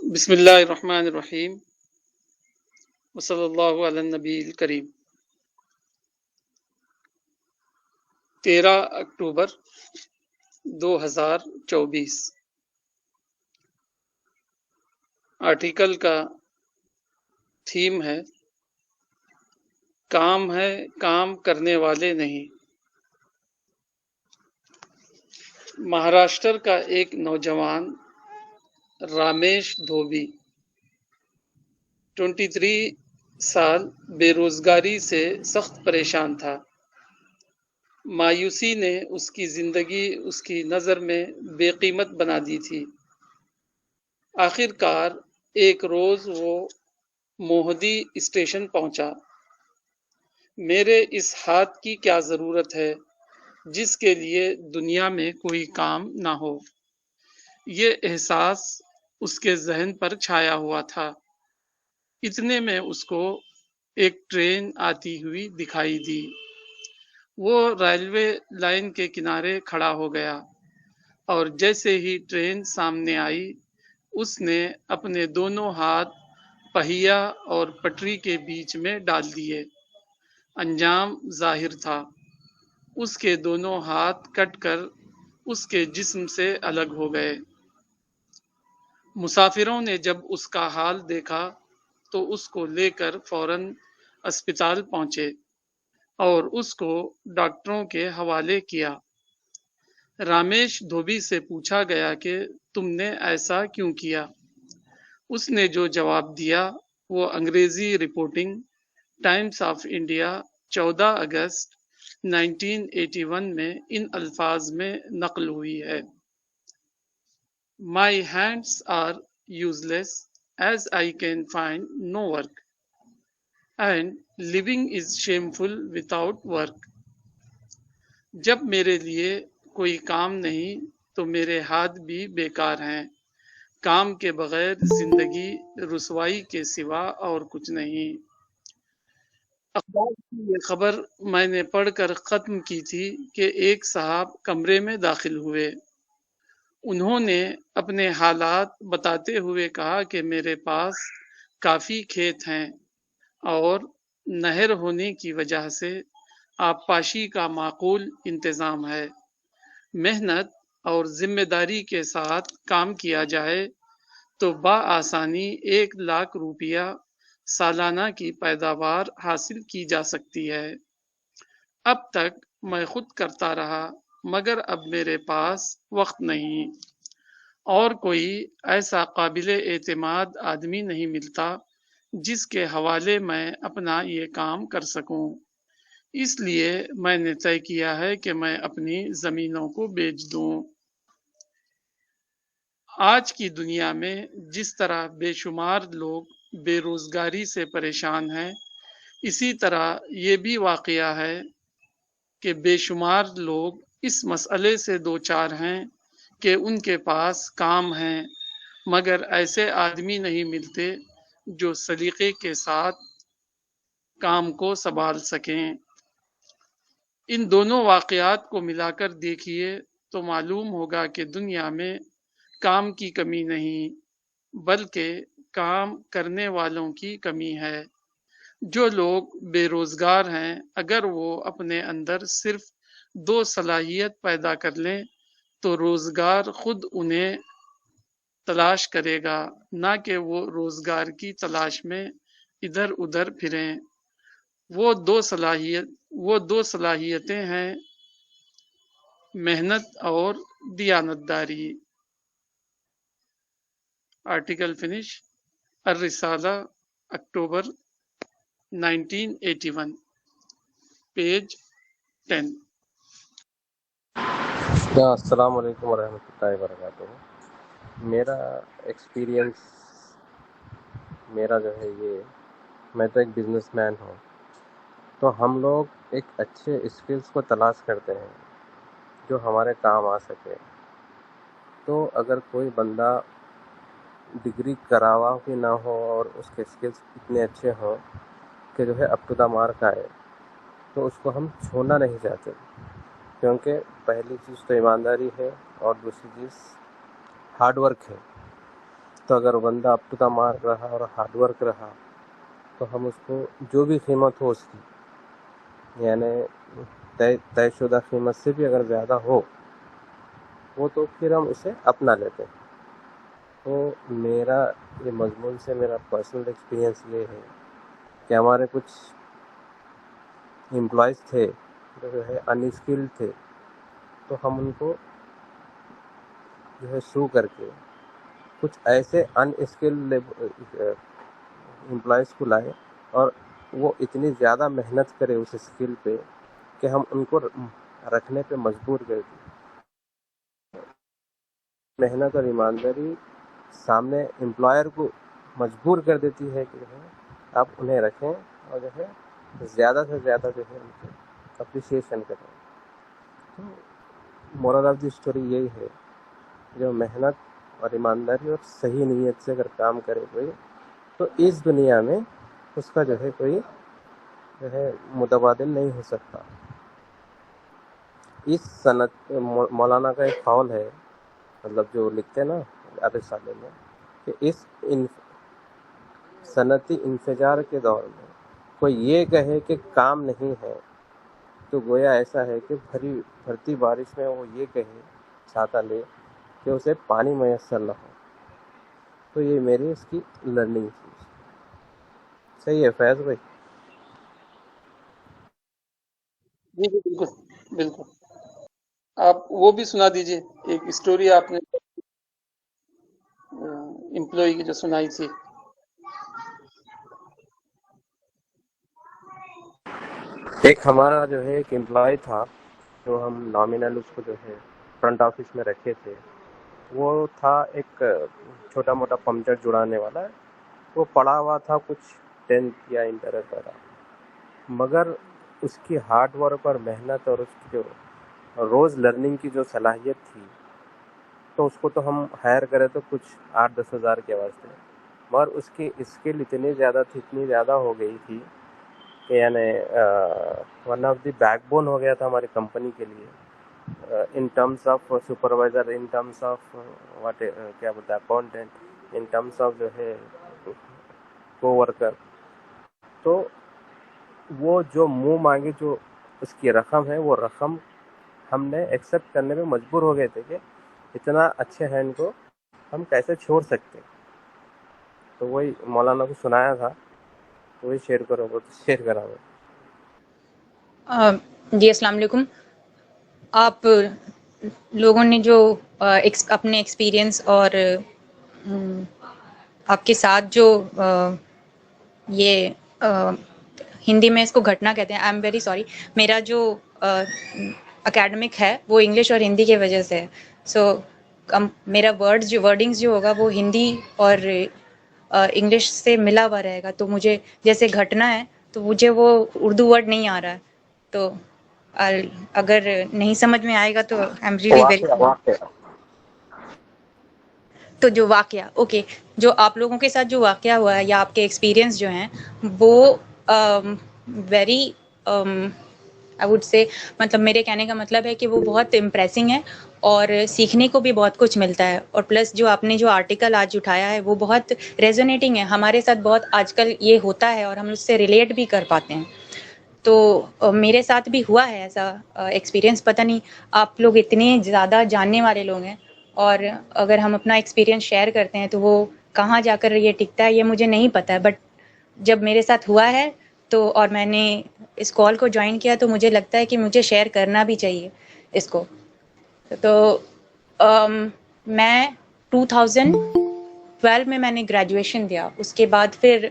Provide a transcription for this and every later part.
بسم اللہ الرحمن الرحیم وصلی اللہ علی النبی الکریم۔ 13 اکتوبر 2024۔ آرٹیکل کا تھیم ہے کام ہے کام کرنے والے نہیں۔ مہاراشٹر کا ایک نوجوان رامیش دھوبی 23 سال بے روزگاری سے سخت پریشان تھا۔ مایوسی نے اس کی زندگی اس کی نظر میں بے قیمت بنا دی تھی۔ آخر کار ایک روز وہ موہدی اسٹیشن پہنچا۔ میرے اس ہاتھ کی کیا ضرورت ہے جس کے لیے دنیا میں کوئی کام نہ ہو، یہ احساس اس کے ذہن پر چھایا ہوا تھا۔ اتنے میں اس کو ایک ٹرین آتی ہوئی دکھائی دی۔ وہ ریلوے لائن کے کنارے کھڑا ہو گیا اور جیسے ہی ٹرین سامنے آئی اس نے اپنے دونوں ہاتھ پہیا اور پٹری کے بیچ میں ڈال دیے۔ انجام ظاہر تھا، اس کے دونوں ہاتھ کٹ کر اس کے جسم سے الگ ہو گئے۔ مسافروں نے جب اس کا حال دیکھا تو اس کو لے کر فوراً اسپتال پہنچے اور اس کو ڈاکٹروں کے حوالے کیا۔ رامیش دھوبی سے پوچھا گیا کہ تم نے ایسا کیوں کیا؟ اس نے جو جواب دیا وہ انگریزی رپورٹنگ ٹائمز آف انڈیا 14 اگست 1981 میں ان الفاظ میں نقل ہوئی ہے: My hands are useless as I can find no work, and living is shameful without work. جب میرے لیے کوئی کام نہیں تو میرے ہاتھ بھی بیکار ہیں، کام کے بغیر زندگی رسوائی کے سوا اور کچھ نہیں۔ اخبار کی یہ خبر میں نے پڑھ کر ختم کی تھی کہ ایک صاحب کمرے میں داخل ہوئے۔ انہوں نے اپنے حالات بتاتے ہوئے کہا کہ میرے پاس کافی کھیت ہیں اور نہر ہونے کی وجہ سے آبپاشی کا معقول انتظام ہے۔ محنت اور ذمہ داری کے ساتھ کام کیا جائے تو بآسانی 1,00,000 روپیہ سالانہ کی پیداوار حاصل کی جا سکتی ہے۔ اب تک میں خود کرتا رہا مگر اب میرے پاس وقت نہیں اور کوئی ایسا قابل اعتماد آدمی نہیں ملتا جس کے حوالے میں اپنا یہ کام کر سکوں۔ اس لیے میں نے طے کیا ہے کہ میں اپنی زمینوں کو بیچ دوں۔ آج کی دنیا میں جس طرح بے شمار لوگ بے روزگاری سے پریشان ہیں، اسی طرح یہ بھی واقعہ ہے کہ بے شمار لوگ اس مسئلے سے دوچار ہیں کہ ان کے پاس کام ہیں مگر ایسے آدمی نہیں ملتے جو سلیقے کے ساتھ کام کو سنبھال سکیں۔ ان دونوں واقعات کو ملا کر دیکھیے تو معلوم ہوگا کہ دنیا میں کام کی کمی نہیں بلکہ کام کرنے والوں کی کمی ہے۔ جو لوگ بے روزگار ہیں اگر وہ اپنے اندر صرف 2 صلاحیت پیدا کر لیں تو روزگار خود انہیں تلاش کرے گا، نہ کہ وہ روزگار کی تلاش میں ادھر ادھر پھریں۔ وہ دو صلاحیتیں ہیں محنت اور دیانتداری۔ Article finish. الرسالہ اکتوبر 1981، پیج 10۔ السلام علیکم ورحمۃ اللہ وبرکاتہ۔ میرا ایکسپیرینس جو ہے میں تو ایک بزنس مین ہوں، تو ہم لوگ ایک اچھے اسکلز کو تلاش کرتے ہیں جو ہمارے کام آ سکے۔ تو اگر کوئی بندہ ڈگری کرا ہوا بھی نہ ہو اور اس کے اسکلز اتنے اچھے ہوں کہ جو ہے اپ ٹو دا مارک آئے تو اس کو ہم چھوڑنا نہیں چاہتے، کیونکہ پہلی چیز تو ایمانداری ہے اور دوسری چیز ہارڈ ورک ہے۔ تو اگر بندہ اپ ٹو دا مارک رہا اور ہارڈ ورک رہا تو ہم اس کو جو بھی قیمت ہو اس کی، یعنی طے شدہ قیمت سے بھی اگر زیادہ ہو وہ تو پھر ہم اسے اپنا لیتے ہیں۔ تو میرا یہ مضمون سے میرا پرسنل ایکسپیرینس یہ ہے کہ ہمارے کچھ امپلائز تھے جو ہے ان اسکلڈ تھے، تو ہم ان کو جو ہے سو کر کے کچھ ایسے ان اسکلڈ امپلائز کو لائے، اور وہ اتنی زیادہ محنت کرے اس اسکل پہ کہ ہم ان کو رکھنے پہ مجبور کر دیے۔ محنت اور ایمانداری سامنے امپلائر کو مجبور کر دیتی ہے کہ جو ہے آپ انہیں رکھیں اور جو ہے زیادہ سے زیادہ جو ہے ان کو اپریشیشن کریں۔ تو مورل آف دی اسٹوری یہی ہے، جو محنت اور ایمانداری اور صحیح نیت سے اگر کام کرے کوئی تو اس دنیا میں اس کا جو ہے کوئی جو ہے متبادل نہیں ہو سکتا۔ اس صنعت مولانا کا ایک قول ہے، مطلب جو لکھتے ہیں نا رسالے میں، کہ اس صنعتی انفجار کے دور میں کوئی یہ کہے کہ کام نہیں ہے تو گویا ایسا ہے کہ بھرتی بارش میں وہ یہ کہے چھاتا لے کہ اسے پانی میسر نہ ہو۔ تو یہ میری اس کی لرننگ تھی۔ صحیح ہے فیض بھائی؟ جی جی بالکل بالکل، آپ وہ بھی سنا دیجئے، ایک اسٹوری آپ نے امپلائی کی جو سنائی تھی۔ ایک ہمارا جو ہے ایک امپلائی تھا جو ہم نامینل اس کو جو ہے فرنٹ آفس میں رکھے تھے، وہ تھا ایک چھوٹا موٹا پمچر جڑانے والا، وہ پڑھا ہوا تھا کچھ 10th یا انٹر وغیرہ، مگر اس کی ہارڈ ورک اور محنت اور اس کی جو روز لرننگ کی جو صلاحیت تھی، تو اس کو تو ہم ہائر کرے تو کچھ 8-10 ہزار کے واسطے، مگر اس کی اسکل اتنی زیادہ ہو گئی تھی کہ یعنی one of the backbone ہو گیا تھا ہماری کمپنی کے لیے، in terms of supervisor, in terms of what کیا بولتا ہے اکاؤنٹنٹ، ان ٹرمز آف جو ہے کو ورکر۔ تو وہ جو منہ مانگی جو اس کی رقم ہے، وہ رقم ہم نے ایکسیپٹ کرنے میں مجبور ہو گئے تھے کہ اتنا اچھے ہینڈ کو ہم کیسے چھوڑ سکتے۔ تو وہی مولانا کو سنایا تھا، وہی شیئر کرو گے تو شیئر کرا دو۔ جی السلام علیکم۔ آپ لوگوں نے جو اپنے ایکسپیرینس اور آپ کے ساتھ جو یہ ہندی میں اس کو گھٹنا کہتے ہیں، آئی ایم ویری سوری، میرا جو اکیڈمک ہے وہ انگلش اور ہندی کی وجہ سے ہے، سو میرا ورڈنگز جو ہوگا وہ ہندی اور انگلش سے ملا ہوا رہے گا، تو مجھے جیسے گھٹنا ہے تو مجھے وہ اردو ورڈ نہیں آ رہا ہے، تو اگر نہیں سمجھ میں آئے گا تو آئی ایم ریئلی ویری تو جو واقعہ اوکے جو آپ لوگوں کے ساتھ جو واقعہ ہوا ہے یا آپ کے ایکسپیرینس جو ہیں وہ ویری آئی وڈ سے، مطلب میرے کہنے کا مطلب ہے کہ وہ بہت امپریسنگ ہے اور سیکھنے کو بھی بہت کچھ ملتا ہے، اور پلس جو آپ نے جو آرٹیکل آج اٹھایا ہے وہ بہت ریزونیٹنگ ہے، ہمارے ساتھ بہت آج کل یہ ہوتا ہے اور ہم اس سے ریلیٹ بھی کر پاتے ہیں۔ تو میرے ساتھ بھی ہوا ہے ایسا ایکسپیرینس، پتہ نہیں آپ لوگ اتنے زیادہ جاننے والے لوگ ہیں، اور اگر ہم اپنا ایکسپیرینس شیئر کرتے ہیں تو وہ کہاں جا کر یہ ٹکتا ہے یہ مجھے نہیں پتہ ہے، بٹ جب میرے ساتھ ہوا ہے تو اور میں نے اس کال کو جوائن کیا تو مجھے لگتا ہے کہ مجھے شیئر کرنا بھی چاہیے اس کو۔ تو میں 2012 میں نے گریجویشن دیا، اس کے بعد پھر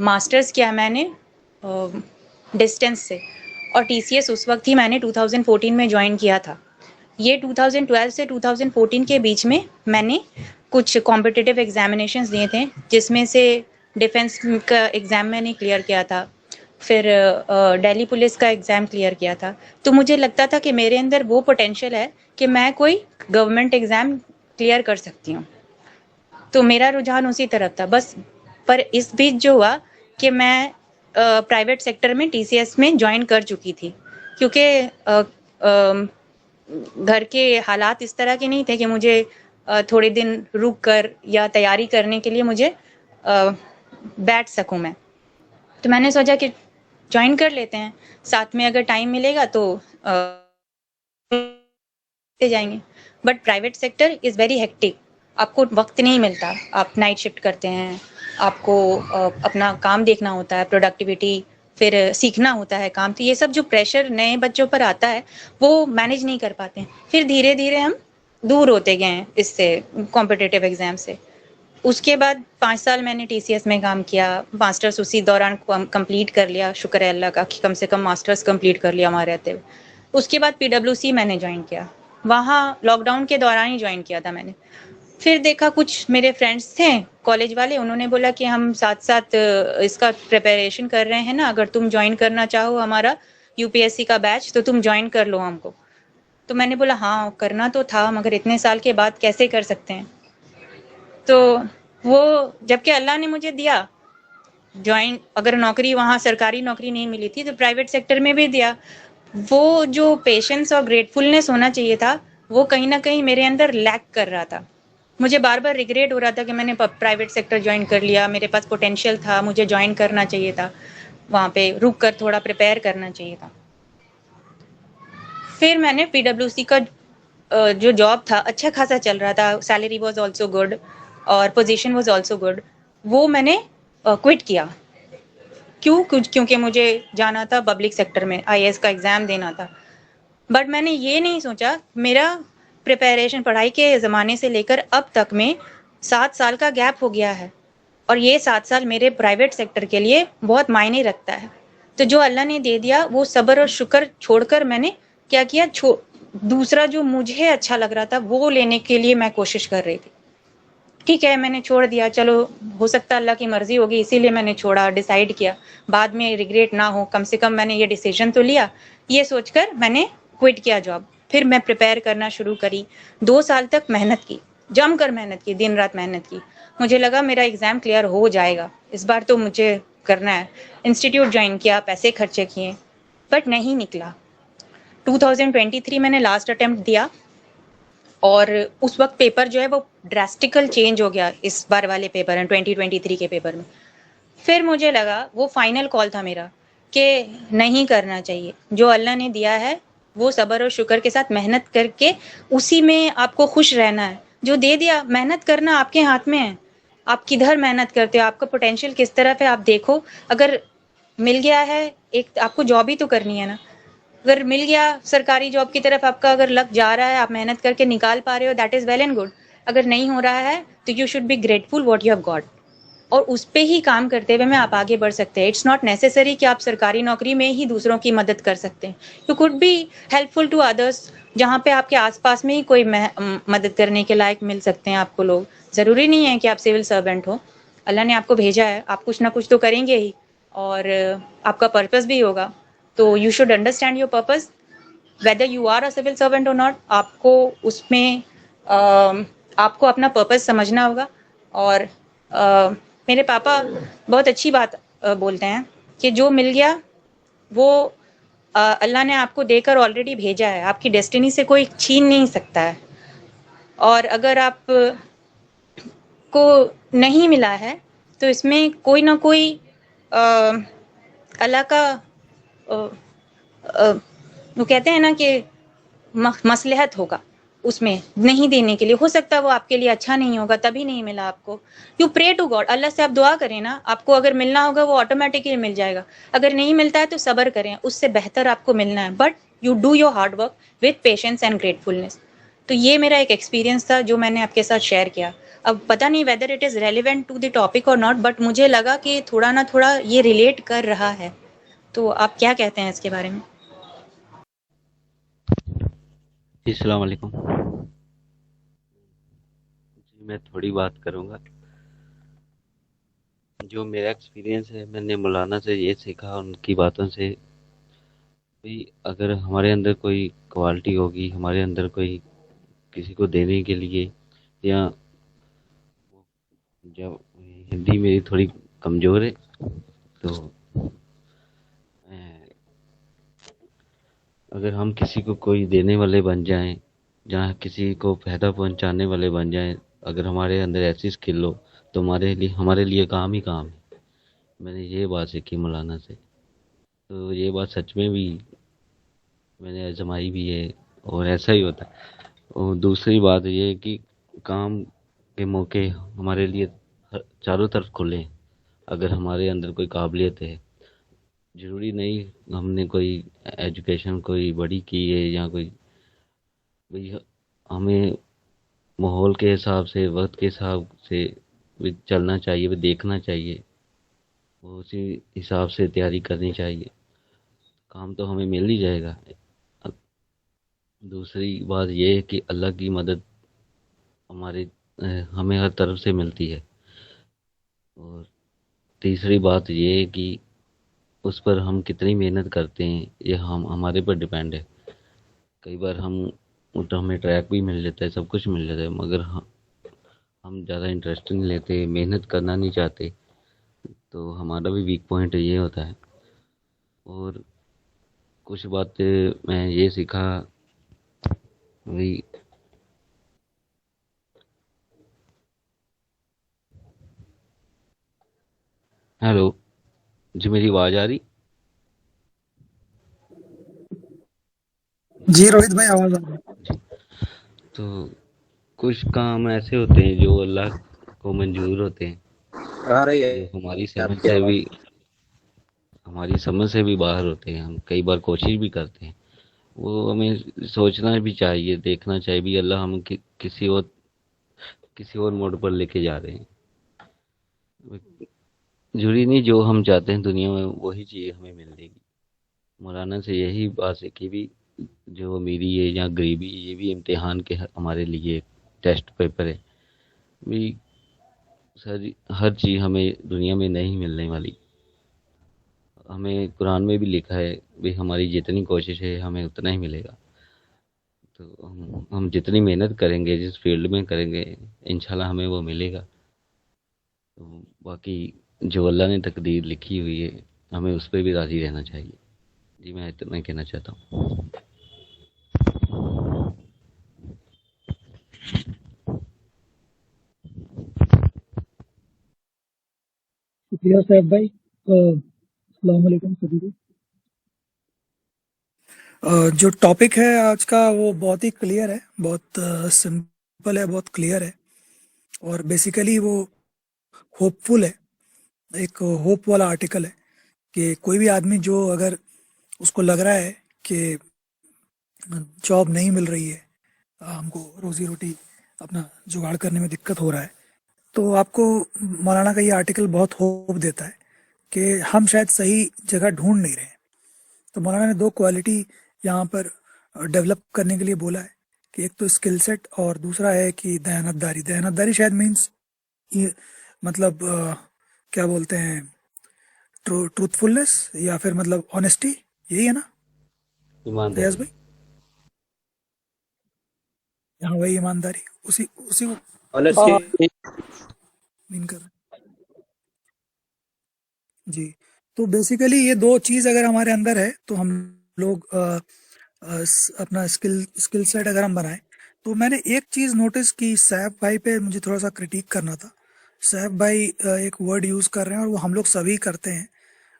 ماسٹرز کیا میں نے ڈسٹینس سے، اور ٹی سی ایس اس وقت ہی میں نے 2014 میں جوائن کیا تھا۔ یہ 2012 سے 2014 کے بیچ میں نے کچھ کمپٹیٹیو ایگزامینیشنز دیے تھے، جس میں سے ڈیفنس کا ایگزام میں نے کلیئر کیا تھا، پھر دہلی پولیس کا ایگزام کلیئر کیا تھا، تو مجھے لگتا تھا کہ میرے اندر وہ پوٹینشیل ہے کہ میں کوئی گورنمنٹ ایگزام کلیئر کر سکتی ہوں، تو میرا رجحان اسی طرف تھا بس۔ پر اس بیچ جو ہوا کہ میں پرائیویٹ سیکٹر میں ٹی سی ایس میں جوائن کر چکی تھی، کیونکہ گھر کے حالات اس طرح کے نہیں تھے کہ مجھے تھوڑے دن رک کر یا تیاری کرنے کے لیے مجھے بیٹھ سکوں میں. تو میں نے سوچا کہ جوائن کر لیتے ہیں, ساتھ میں اگر ٹائم ملے گا تو جائیں گے. But private sector is very hectic, آپ کو وقت نہیں ملتا, آپ نائٹ شفٹ کرتے ہیں, آپ کو اپنا کام دیکھنا ہوتا ہے, پروڈکٹیوٹی, پھر سیکھنا ہوتا ہے کام. تو یہ سب جو پریشر نئے بچوں پر آتا ہے وہ مینیج نہیں کر پاتے ہیں. پھر دھیرے دھیرے ہم دور ہوتے گئے ہیں اس سے, کمپٹیٹیو ایگزام سے. اس کے بعد 5 سال میں نے ٹی سی ایس میں کام کیا, ماسٹرس اسی دوران کمپلیٹ کر لیا, شکر ہے اللہ کا کہ کم سے کم ماسٹرس کمپلیٹ کر لیا ہمارے رہتے ہوئے. اس کے بعد PWC میں نے جوائن کیا, وہاں لاک ڈاؤن کے دوران ہی جوائن کیا تھا میں نے. پھر دیکھا کچھ میرے فرینڈس تھے کالج والے, انہوں نے بولا کہ ہم ساتھ ساتھ اس کا پریپریشن کر رہے ہیں نا, اگر تم جوائن کرنا چاہو ہمارا UPSC کا بیچ تو تم جوائن کر لو ہم کو. تو میں نے بولا ہاں کرنا تو تھا, مگر اتنے سال کے بعد کیسے کر سکتے ہیں. تو وہ جب کہ اللہ نے مجھے دیا جوائن, اگر نوکری وہاں سرکاری نوکری نہیں ملی تھی تو پرائیویٹ سیکٹر میں بھی دیا. وہ جو پیشنس اور گریٹفلنس ہونا چاہیے تھا وہ کہیں نہ کہیں میرے اندر لیک کر رہا تھا. مجھے بار بار ریگریٹ ہو رہا تھا کہ میں نے پرائیویٹ سیکٹر جوائن کر لیا, میرے پاس پوٹینشیل تھا, مجھے جوائن کرنا چاہیے تھا, وہاں پہ رک کر تھوڑا پریپیئر کرنا چاہیے تھا. پھر میں نے PWC کا جو جاب تھا اچھا خاصا چل رہا تھا, سیلری واز آلسو گڈ اور پوزیشن واز آلسو گڈ, وہ میں نے کوئٹ کیا. کیونکہ مجھے جانا تھا پبلک سیکٹر میں, IAS کا ایگزام دینا تھا. بٹ میں نے یہ نہیں سوچا, میرا پریپریشن پڑھائی کے زمانے سے لے کر اب تک میں 7 سال کا گیپ ہو گیا ہے, اور یہ 7 سال میرے پرائیویٹ سیکٹر کے لیے بہت معنی رکھتا ہے. تو جو اللہ نے دے دیا وہ صبر اور شکر چھوڑ کر میں نے کیا کیا, دوسرا جو مجھے اچھا لگ رہا تھا وہ لینے کے لیے میں کوشش کر رہی تھی. ٹھیک ہے میں نے چھوڑ دیا, چلو ہو سکتا اللہ کی مرضی ہوگی اسی لیے میں نے چھوڑا, ڈیسائیڈ کیا بعد میں ریگریٹ نہ ہو, کم سے کم میں نے یہ ڈیسیژن تو لیا. یہ سوچ کر میں نے کوئٹ کیا جاب. پھر میں پریپیئر کرنا شروع کری, 2 سال تک محنت کی, جم کر محنت کی, دن رات محنت کی. مجھے لگا میرا ایگزام کلیئر ہو جائے گا, اس بار تو مجھے کرنا ہے. انسٹیٹیوٹ جوائن کیا, پیسے خرچے کیے, بٹ نہیں نکلا. 2023 میں نے لاسٹ اٹیمپٹ دیا, اور اس وقت پیپر جو ہے وہ ڈراسٹیکل چینج ہو گیا اس بار والے پیپر میں, 2023 کے پیپر میں. پھر مجھے لگا وہ فائنل کال تھا میرا کہ نہیں کرنا چاہیے, جو اللہ نے دیا ہے وہ صبر اور شکر کے ساتھ محنت کر کے اسی میں آپ کو خوش رہنا ہے. جو دے دیا محنت کرنا آپ کے ہاتھ میں ہے, آپ کدھر محنت کرتے ہو, آپ کا پوٹینشیل کس طرف ہے آپ دیکھو. اگر مل گیا ہے ایک, آپ کو جاب ہی تو کرنی ہے نا, اگر مل گیا سرکاری جاب کی طرف آپ کا اگر لگ جا رہا ہے, آپ محنت کر کے نکال پا رہے ہو, that is well and good. اگر نہیں ہو رہا ہے تو you should be grateful what you have got, اور اس پہ ہی کام کرتے ہوئے میں آپ آگے بڑھ سکتے ہیں. اٹس ناٹ نیسسری کہ آپ سرکاری نوکری میں ہی دوسروں کی مدد کر سکتے ہیں. You could be helpful to address, جہاں پہ آپ کے آس پاس میں ہی کوئی مدد کرنے کے لائق مل سکتے ہیں آپ کو لوگ. ضروری نہیں ہے کہ آپ سول سرونٹ ہو, اللہ نے آپ کو بھیجا ہے, آپ کچھ نہ کچھ تو کریں گے ہی, اور آپ کا پرپس بھی ہوگا. تو you should understand your purpose whether you are a civil servant or not. آپ کو اس میں آپ کو اپنا پرپس سمجھنا ہوگا. اور میرے پاپا بہت اچھی بات بولتے ہیں کہ جو مل گیا وہ اللہ نے آپ کو دے کر آلریڈی بھیجا ہے, آپ کی ڈیسٹینی سے کوئی چھین نہیں سکتا ہے. اور اگر آپ کو نہیں ملا ہے تو اس میں کوئی نہ کوئی اللہ کا وہ کہتے ہیں نا کہ مصلحت ہوگا اس میں نہیں دینے کے لیے. ہو سکتا ہے وہ آپ کے لیے اچھا نہیں ہوگا, تبھی نہیں ملا آپ کو. یو پرے ٹو گاڈ, اللہ سے آپ دعا کریں نا, آپ کو اگر ملنا ہوگا وہ آٹومیٹکلی مل جائے گا. اگر نہیں ملتا ہے تو صبر کریں, اس سے بہتر آپ کو ملنا ہے, but you do your hard work with patience and gratefulness. تو یہ میرا ایک ایکسپیرینس تھا جو میں نے آپ کے ساتھ شیئر کیا. اب پتہ نہیں whether it is relevant to the topic or not, but مجھے لگا کہ تھوڑا نہ تھوڑا یہ ریلیٹ کر رہا ہے. تو آپ کیا کہتے ہیں اس کے بارے میں؟ جی السلام علیکم. جی میں تھوڑی بات کروں گا. جو میرا ایکسپیرینس ہے میں نے مولانا سے یہ سیکھا ان کی باتوں سے, بھئی اگر ہمارے اندر کوئی کوالٹی ہوگی, ہمارے اندر کوئی کسی کو دینے کے لیے, یا جب ہندی میری تھوڑی کمزور ہے تو اگر ہم کسی کو کوئی دینے والے بن جائیں, جہاں کسی کو فائدہ پہنچانے والے بن جائیں. اگر ہمارے اندر ایسی اسکل ہو تو ہمارے لیے کام ہی کام ہے. میں نے یہ بات سیکھی مولانا سے، تو یہ بات سچ میں بھی میں نے آزمائی بھی ہے اور ایسا ہی ہوتا ہے. اور دوسری بات یہ ہے کہ کام کے موقع ہمارے لیے چاروں طرف کھلے ہیں. اگر ہمارے اندر کوئی قابلیت ہے، ضروری نہیں ہم نے کوئی ایجوکیشن کوئی بڑی کی ہے یا کوئی، بھئی ہمیں ماحول کے حساب سے، وقت کے حساب سے بھی چلنا چاہیے، بھی دیکھنا چاہیے، وہ اسی حساب سے تیاری کرنی چاہیے. کام تو ہمیں مل ہی جائے گا. دوسری بات یہ ہے کہ اللہ کی مدد ہمارے ہمیں ہر طرف سے ملتی ہے. اور تیسری بات یہ ہے کہ اس پر ہم کتنی محنت کرتے ہیں یہ ہمارے پر ڈیپینڈ ہے. کئی بار ہمیں ٹریک بھی مل جاتا ہے، سب کچھ مل جاتا ہے، مگر ہم زیادہ انٹرسٹ نہیں لیتے، محنت کرنا نہیں چاہتے. تو ہمارا بھی ویک پوائنٹ یہ ہوتا ہے. اور کچھ باتیں میں یہ سیکھا، وہی ہیلو جی، میری آواز آ رہی؟ جی روہت بھائی آواز آ رہی ہے. جی. تو کچھ کام ایسے ہوتے ہیں جو اللہ کو منظور ہوتے ہیں، آ رہی جو ہے ہماری آپ کی آواز. ہماری سمجھ سے بھی باہر ہوتے ہیں. ہم کئی بار کوشش بھی کرتے ہیں، وہ ہمیں سوچنا بھی چاہیے، دیکھنا چاہیے بھی اللہ ہم کسی اور موڈ پر لے کے جا رہے ہیں. ضروری نہیں جو ہم چاہتے ہیں دنیا میں وہی چیز ہمیں مل جائے گی. مولانا سے یہی بات ہے کہ بھی جو امیری ہے یا غریبی، یہ بھی امتحان کے ہمارے لیے ٹیسٹ پیپر ہے. بھی ہر چیز ہمیں دنیا میں نہیں ملنے والی. ہمیں قرآن میں بھی لکھا ہے بھی ہماری جتنی کوشش ہے ہمیں اتنا ہی ملے گا. تو ہم جتنی محنت کریں گے، جس فیلڈ میں کریں گے، انشاءاللہ ہمیں وہ ملے گا. تو باقی جو اللہ نے تقدیر لکھی ہوئی ہے ہمیں اس پہ بھی راضی رہنا چاہیے. جی میں اتنا کہنا چاہتا ہوں. شکریہ صاحب بھائی. السلام علیکم سبھی کو. جو ٹاپک ہے آج کا وہ بہت ہی کلیئر ہے، بہت سمپل ہے، بہت کلیئر ہے، اور بیسیکلی وہ ہوپ فل ہے. ایک ہوپ والا آرٹیکل ہے کہ کوئی بھی آدمی جو اگر اس کو لگ رہا ہے کہ جاب نہیں مل رہی ہے، ہم کو روزی روٹی اپنا جگاڑ کرنے میں دقت ہو رہا ہے، تو آپ کو مولانا کا یہ آرٹیکل بہت ہوپ دیتا ہے کہ ہم شاید صحیح جگہ ڈھونڈ نہیں رہے ہیں. تو مولانا نے 2 کوالٹی یہاں پر ڈیولپ کرنے کے لیے بولا ہے کہ ایک تو اسکل سیٹ اور دوسرا ہے کہ دیانتداری. دیانتداری شاید مینس یہ مطلب کیا بولتے ہیں، ٹروتھ فلنس یا پھر مطلب آنیسٹی، یہی ہے نا فیاض ایمانداری. بھائی؟ یہاں وہی ایمانداری، اسی کو مین کر رہے ہیں. جی. تو بیسیکلی یہ 2 چیز اگر ہمارے اندر ہے تو ہم لوگ اپنا اسکل سیٹ اگر ہم بنائیں. تو میں نے ایک چیز نوٹس کی سیف بھائی پہ، مجھے تھوڑا سا کرٹیک کرنا تھا. سیف بھائی ایک ورڈ یوز کر رہے ہیں اور وہ ہم لوگ سبھی کرتے ہیں.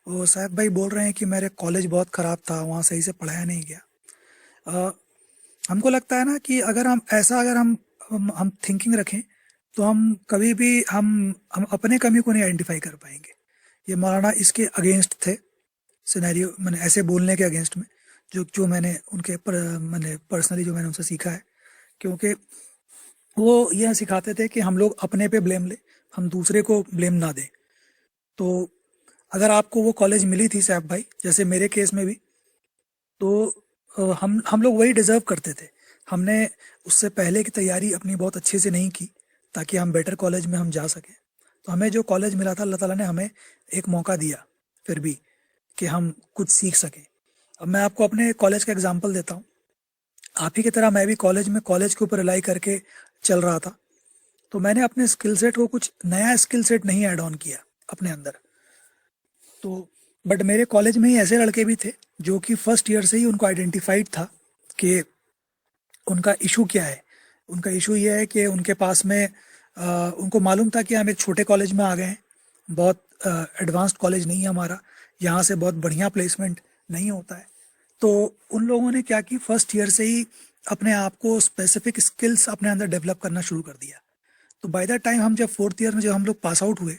وہ سیف بھائی بول رہے ہیں کہ میرے کالج بہت خراب تھا، وہاں صحیح سے پڑھایا نہیں گیا. ہم کو لگتا ہے نا کہ اگر ہم تھنکنگ رکھیں تو ہم کبھی بھی ہم اپنے کمی کو نہیں آئیڈینٹیفائی کر پائیں گے. یہ مولانا اس کے اگینسٹ تھے، سینیریو میں نے ایسے بولنے کے اگینسٹ میں، جو میں نے ان کے میں نے پرسنلی جو میں نے ان سے سیکھا ہے. کیونکہ وہ یہ سکھاتے تھے کہ ہم لوگ اپنے پہ بلیم لیں، ہم دوسرے کو بلیم نہ دیں. تو اگر آپ کو وہ کالج ملی تھی صاحب بھائی، جیسے میرے کیس میں بھی، تو ہم لوگ وہی ڈیزرو کرتے تھے. ہم نے اس سے پہلے کی تیاری اپنی بہت اچھے سے نہیں کی تاکہ ہم بیٹر کالج میں ہم جا سکیں. تو ہمیں جو کالج ملا تھا، اللہ تعالیٰ نے ہمیں ایک موقع دیا پھر بھی کہ ہم کچھ سیکھ سکیں. اب میں آپ کو اپنے کالج کا اگزامپل دیتا ہوں. آپ ہی کی طرح میں بھی کالج کے اوپر ریلائی کر کے چل رہا تھا. تو میں نے اپنے اسکل سیٹ کو کچھ نیا اسکل سیٹ نہیں ایڈ آن کیا اپنے اندر. تو بٹ میرے کالج میں ہی ایسے لڑکے بھی تھے جو کہ فرسٹ ایئر سے ہی ان کو آئیڈینٹیفائڈ تھا کہ ان کا ایشو کیا ہے. ان کا ایشو یہ ہے کہ ان کے پاس میں ان کو معلوم تھا کہ ہم ایک چھوٹے کالج میں آ گئے ہیں, بہت ایڈوانسڈ کالج نہیں ہے ہمارا, یہاں سے بہت بڑھیا پلیسمنٹ نہیں ہوتا ہے. تو ان لوگوں نے کیا کی, فرسٹ ایئر سے ہی اپنے آپ کو اسپیسیفک اسکلس اپنے اندر ڈیولپ کرنا شروع کر دیا. تو بائی دا ٹائم ہم جب فورتھ ایئر میں جب ہم لوگ پاس آؤٹ ہوئے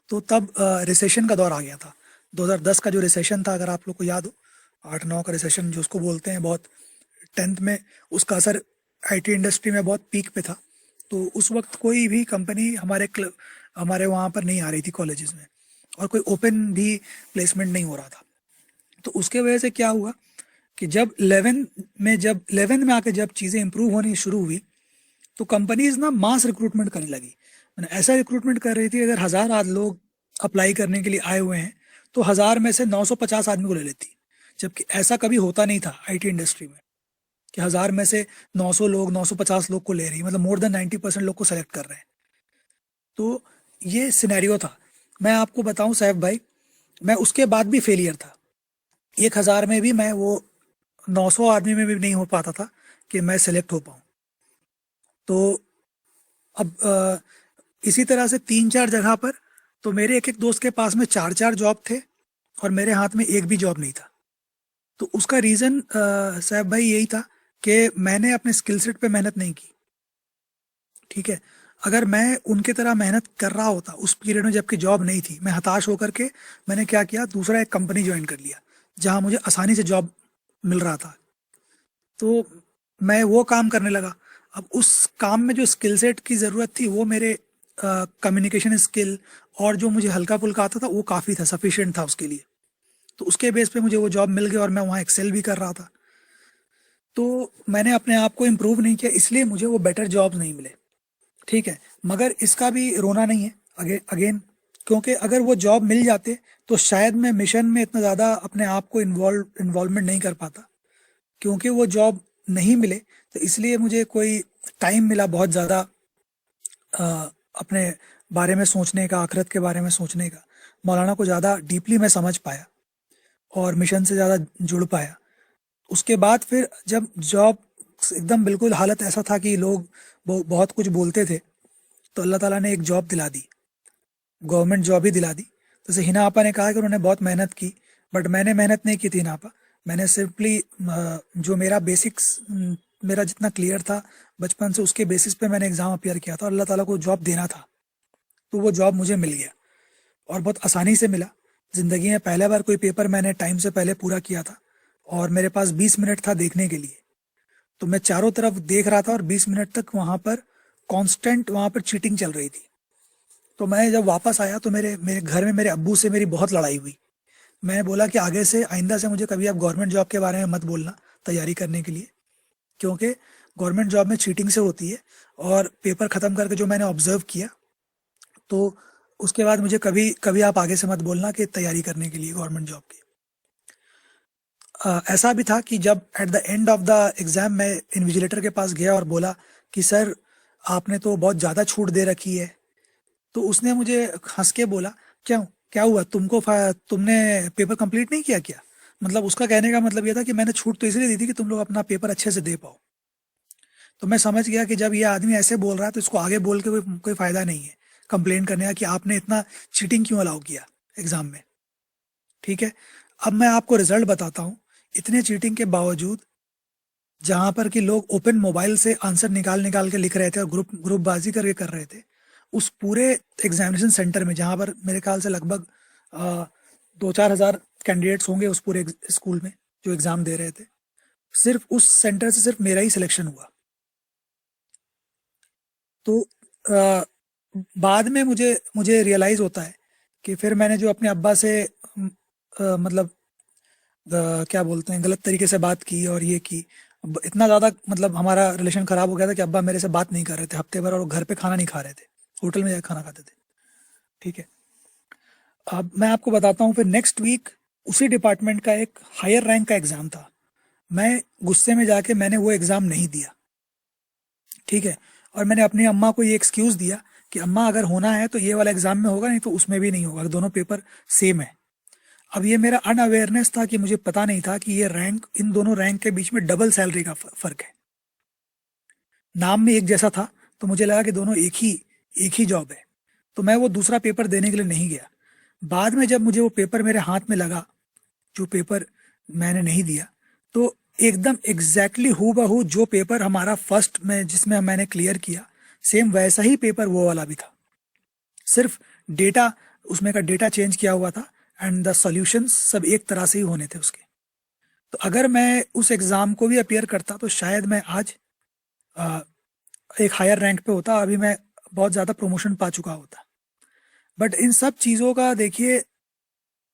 تو تب ریسیشن کا دور آ گیا تھا. 2010 کا جو ریسیشن تھا, اگر آپ لوگ کو یاد ہو, 8-9 کا ریسیشن جو اس کو بولتے ہیں, بہت 10th میں اس کا اثر آئی ٹی انڈسٹری میں بہت پیک پہ تھا. تو اس وقت کوئی بھی کمپنی ہمارے وہاں پر نہیں آ رہی تھی کالجز میں, اور کوئی اوپن بھی پلیسمنٹ نہیں ہو رہا تھا. تو اس کے وجہ سے کیا ہوا کہ جب 11 میں آ کے جب چیزیں امپروو ہونی شروع ہوئی تو کمپنیز نا ماس ریکروٹمنٹ کرنے لگی. ایسا ریکروٹمنٹ کر رہی تھی, اگر 1000 لوگ اپلائی کرنے کے لیے آئے ہوئے ہیں تو 1000 میں سے 950 آدمی کو لے لیتی, جبکہ ایسا کبھی ہوتا نہیں تھا آئی ٹی انڈسٹری میں کہ 1000 میں سے 900 لوگ 950 لوگ کو لے رہی, مطلب مور دین 90% لوگ کو سلیکٹ کر رہے ہیں. تو یہ سینیریو تھا. میں آپ کو بتاؤں سیف بھائی, میں اس کے بعد بھی فیلئر تھا. 1000 میں بھی میں وہ 900 آدمی میں بھی نہیں ہو پاتا تھا کہ میں سلیکٹ ہو پاؤں. تو اب اسی طرح سے 3-4 جگہ پر تو میرے ایک دوست کے پاس میں 4 جاب تھے اور میرے ہاتھ میں ایک بھی جاب نہیں تھا. تو اس کا ریزن صاحب بھائی یہی تھا کہ میں نے اپنے اسکل سیٹ پہ محنت نہیں کی. ٹھیک ہے, اگر میں ان کی طرح محنت کر رہا ہوتا اس پیریڈ میں جب کہ جاب نہیں تھی, میں ہتاش ہو کر کے میں نے کیا کیا, دوسرا ایک کمپنی جوائن کر لیا جہاں مجھے آسانی سے جاب مل رہا تھا. تو میں وہ کام کرنے لگا. اب اس کام میں جو اسکل سیٹ کی ضرورت تھی وہ میرے کمیونیکیشن اسکل اور جو مجھے ہلکا پھلکا آتا تھا وہ کافی تھا, سفیشینٹ تھا اس کے لیے. تو اس کے بیس پہ مجھے وہ جاب مل گئی اور میں وہاں ایکسل بھی کر رہا تھا. تو میں نے اپنے آپ کو امپروو نہیں کیا, اس لیے مجھے وہ بیٹر جابز نہیں ملے. ٹھیک ہے, مگر اس کا بھی رونا نہیں ہے اگین, کیونکہ اگر وہ جاب مل جاتے تو شاید میں مشن میں اتنا زیادہ اپنے آپ کو انوالومنٹ نہیں کر پاتا. کیونکہ وہ جاب نہیں ملے تو اس لیے مجھے کوئی ٹائم ملا بہت زیادہ اپنے بارے میں سوچنے کا, آخرت کے بارے میں سوچنے کا. مولانا کو زیادہ ڈیپلی میں سمجھ پایا اور مشن سے زیادہ جڑ پایا. اس کے بعد پھر جب جاب ایک دم بالکل حالت ایسا تھا کہ لوگ بہت کچھ بولتے تھے, تو اللہ تعالیٰ نے ایک جاب دلا دی, گورنمنٹ جاب ہی دلا دی. جیسے ہنا آپا نے کہا کہ انہوں نے بہت محنت کی, بٹ میں نے محنت نہیں کی تھی ہنا آپا. میں نے سمپلی جو میرا بیسکس میرا جتنا کلیئر تھا بچپن سے, اس کے بیسس پہ میں نے ایگزام اپیئر کیا تھا. اللہ تعالیٰ کو جاب دینا تھا تو وہ جاب مجھے مل گیا اور بہت آسانی سے ملا. زندگی میں پہلے بار کوئی پیپر میں نے ٹائم سے پہلے پورا کیا تھا اور میرے پاس 20 منٹ تھا دیکھنے کے لیے. تو میں چاروں طرف دیکھ رہا تھا اور 20 منٹ تک وہاں پر کانسٹنٹ وہاں پر چیٹنگ چل رہی تھی. تو میں جب واپس آیا تو میرے گھر میں میرے ابو سے میری بہت لڑائی ہوئی. میں بولا کہ آگے سے آئندہ سے مجھے کبھی آپ گورنمنٹ جاب کے بارے میں مت بولنا تیاری کرنے کے لیے, کیونکہ گورنمنٹ جاب میں چیٹنگ سے ہوتی ہے. اور پیپر ختم کر کے جو میں نے آبزرو کیا تو اس کے بعد مجھے کبھی آپ آگے سے مت بولنا کہ تیاری کرنے کے لیے گورنمنٹ جاب کی. ایسا بھی تھا کہ جب at the end of the exam میں انویجیلیٹر کے پاس گیا اور بولا کہ سر آپ نے تو بہت زیادہ چھوٹ دے رکھی ہے, تو اس نے مجھے ہنس کے بولا کیا ہوا, تم نے پیپر کمپلیٹ نہیں کیا کیا. مطلب اس کا کہنے کا مطلب یہ تھا کہ میں نے چھوٹ تو اس لیے دی تھی کہ تم لوگ اپنا پیپر اچھے سے دے پاؤ. تو میں سمجھ گیا کہ جب یہ آدمی ایسے بول رہا ہے تو اس کو آگے بول کے کوئی فائدہ نہیں ہے کمپلین کرنے کا کہ آپ نے اتنا چیٹنگ کیوں الاؤ کیا ایگزام میں. ٹھیک ہے, اب میں آپ کو رزلٹ بتاتا ہوں. اتنے چیٹنگ کے باوجود جہاں پر کہ لوگ اوپن موبائل سے آنسر نکال کے لکھ رہے تھے اور گروپ بازی کر کے کر رہے تھے, اس پورے ایگزامینیشن سینٹر میں جہاں پر میرے خیال سے لگ بھگ 2-4 ہزار کینڈیڈیٹس ہوں گے اس پورے اسکول میں جو ایگزام دے رہے تھے, صرف اس سینٹر سے صرف میرا ہی سلیکشن ہوا. تو بعد میں مجھے ریئلائز ہوتا ہے کہ پھر میں نے جو اپنے ابا سے مطلب کیا بولتے ہیں غلط طریقے سے بات کی اور یہ کی, اتنا زیادہ مطلب ہمارا ریلیشن خراب ہو گیا تھا کہ ابا میرے سے بات نہیں کر رہے تھے ہفتے بھر, اور گھر پہ کھانا نہیں کھا رہے تھے, ہوٹل میں جا کے کھانا کھاتے تھے. ٹھیک ہے, اب میں آپ کو بتاتا ہوں. پھر نیکسٹ ویک اسی ڈپارٹمنٹ کا ایک ہائر رینک کا ایگزام تھا. میں غصے میں جا کے میں نے وہ ایگزام نہیں دیا. ٹھیک ہے, اور میں نے اپنی اماں کو یہ ایکسکیوز دیا کہ اماں اگر ہونا ہے تو یہ والا ایگزام میں ہوگا, نہیں تو اس میں بھی نہیں ہوگا, دونوں پیپر سیم ہے. اب یہ میرا ان اویئرنیس تھا کہ مجھے پتا نہیں تھا کہ یہ رینک, ان دونوں رینک کے بیچ میں ڈبل سیلری کا فرق ہے. نام میں ایک جیسا تھا تو مجھے لگا کہ دونوں ایک ہی جاب ہے، تو میں وہ دوسرا پیپر دینے کے لیے نہیں گیا. بعد میں جب مجھے وہ پیپر میرے ہاتھ میں لگا، جو پیپر میں نے نہیں دیا، تو ایک دم ایگزیکٹلی ہو بہو جو پیپر ہمارا فرسٹ میں جس میں میں نے کلیئر کیا، سیم ویسا ہی پیپر وہ والا بھی تھا. صرف ڈیٹا، اس میں کا ڈیٹا چینج کیا ہوا تھا اینڈ دا سولوشنس سب ایک طرح سے ہی ہونے تھے اس کے. تو اگر میں اس ایگزام کو بھی اپیئر کرتا تو شاید میں آج ایک ہائر رینک پہ ہوتا، ابھی میں بہت زیادہ پروموشن پا چکا ہوتا. بٹ ان سب چیزوں کا دیکھیے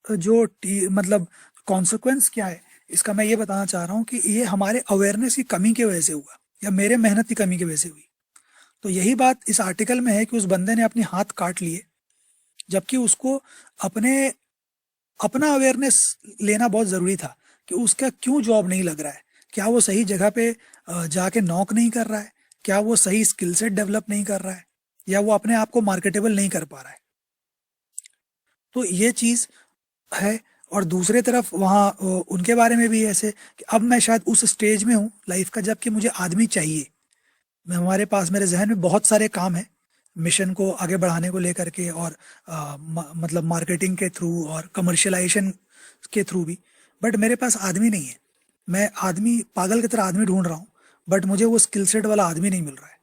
جو مطلب کانسیکوینس کیا ہے اس کا، میں یہ بتانا چاہ رہا ہوں کہ یہ ہمارے اویئرنیس کی کمی کی وجہ سے ہوا یا میرے محنت کی کمی کی وجہ سے ہوئی. تو یہی بات اس آرٹیکل میں ہے کہ اس بندے نے اپنے ہاتھ کاٹ لیے، جبکہ اس کو اپنا اویئرنیس لینا بہت ضروری تھا کہ اس کا کیوں جاب نہیں لگ رہا ہے، کیا وہ صحیح جگہ پہ جا کے نوک نہیں کر رہا ہے، کیا وہ صحیح اسکل سیٹ ڈیولپ نہیں کر رہا ہے، یا وہ اپنے آپ کو مارکیٹیبل نہیں کر پا رہا ہے. تو یہ چیز ہے. اور دوسرے طرف وہاں ان کے بارے میں بھی ایسے کہ اب میں شاید اس اسٹیج میں ہوں لائف کا جب کہ مجھے آدمی چاہیے. ہمارے پاس میرے ذہن میں بہت سارے کام ہیں مشن کو آگے بڑھانے کو لے کر کے، اور مطلب مارکیٹنگ کے تھرو اور کمرشلائزیشن کے تھرو بھی، بٹ میرے پاس آدمی نہیں ہے. میں آدمی پاگل کی طرح آدمی ڈھونڈ رہا ہوں، بٹ مجھے وہ اسکل سیٹ والا آدمی نہیں مل رہا ہے.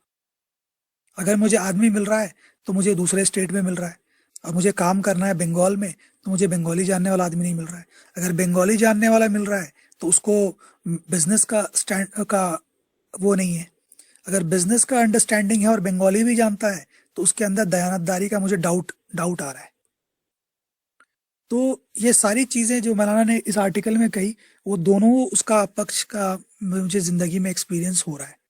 اگر مجھے آدمی مل رہا ہے تو مجھے دوسرے اسٹیٹ میں مل رہا ہے، اور مجھے کام کرنا ہے بنگال میں تو مجھے بنگالی جاننے والا آدمی نہیں مل رہا ہے. اگر بنگالی جاننے والا مل رہا ہے تو اس کو بزنس کا وہ نہیں ہے. اگر بزنس کا انڈرسٹینڈنگ ہے اور بنگالی بھی جانتا ہے تو اس کے اندر دیانتداری کا مجھے ڈاؤٹ آ رہا ہے. تو یہ ساری چیزیں جو مولانا نے اس آرٹیکل میں کہی، وہ دونوں اس کا پکش کا مجھے زندگی میں ایکسپیرینس ہو رہا ہے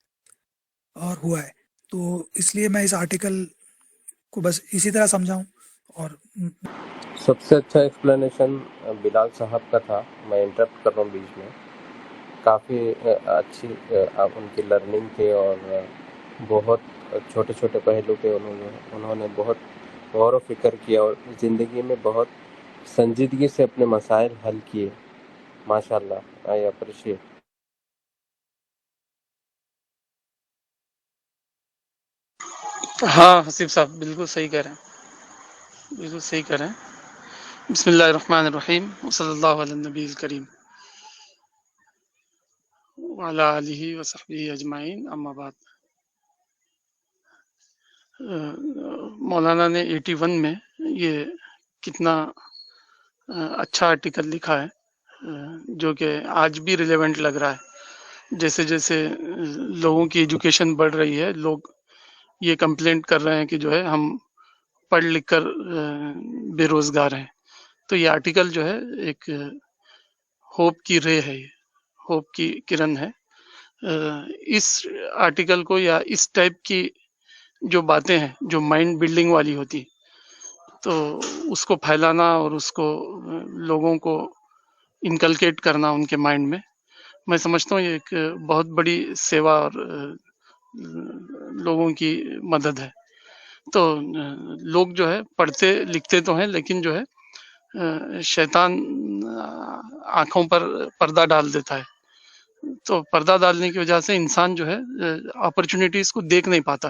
اور ہوا ہے. تو اس لیے میں اس آرٹیکل کو بس اسی طرح سمجھاؤں. اور سب سے اچھا ایکسپلینیشن بلال صاحب کا تھا. میں انٹرپٹ کر رہا ہوں بیچ میں. کافی اچھی ان کی لرننگ تھی، اور بہت چھوٹے چھوٹے پہلو پہ انہوں نے بہت غور و فکر کیا، اور زندگی میں بہت سنجیدگی سے اپنے مسائل حل کیے. ماشاء اللہ، آئی اپریشیٹ. ہاں حسیب صاحب بالکل صحیح کہہ رہے ہیں، بالکل صحیح کہہ رہے ہیں. بسم اللہ الرحمن الرحیم، صلی اللہ علی النبی الکریم وعلی آلہ وصحبہ اجمعین، اما بعد. مولانا نے 81 میں یہ کتنا اچھا آرٹیکل لکھا ہے، جو کہ آج بھی ریلیونٹ لگ رہا ہے. جیسے جیسے لوگوں کی ایجوکیشن بڑھ رہی ہے، لوگ یہ کمپلینٹ کر رہے ہیں کہ جو ہے ہم پڑھ لکھ کر بے روزگار ہیں. تو یہ آرٹیکل جو ہے ایک ہوپ کی رے ہے، ہوپ کی کرن ہے. اس آرٹیکل کو یا اس ٹائپ کی جو باتیں ہیں جو مائنڈ بلڈنگ والی ہوتی، تو اس کو پھیلانا اور اس کو لوگوں کو انکلکیٹ کرنا ان کے مائنڈ میں سمجھتا ہوں یہ ایک بہت بڑی سیوا اور لوگوں کی مدد ہے. تو لوگ جو ہے پڑھتے لکھتے تو ہیں، لیکن جو ہے شیطان آنکھوں پر پردہ ڈال دیتا ہے. تو پردہ ڈالنے کی وجہ سے انسان جو ہے اپرچونیٹیز کو دیکھ نہیں پاتا.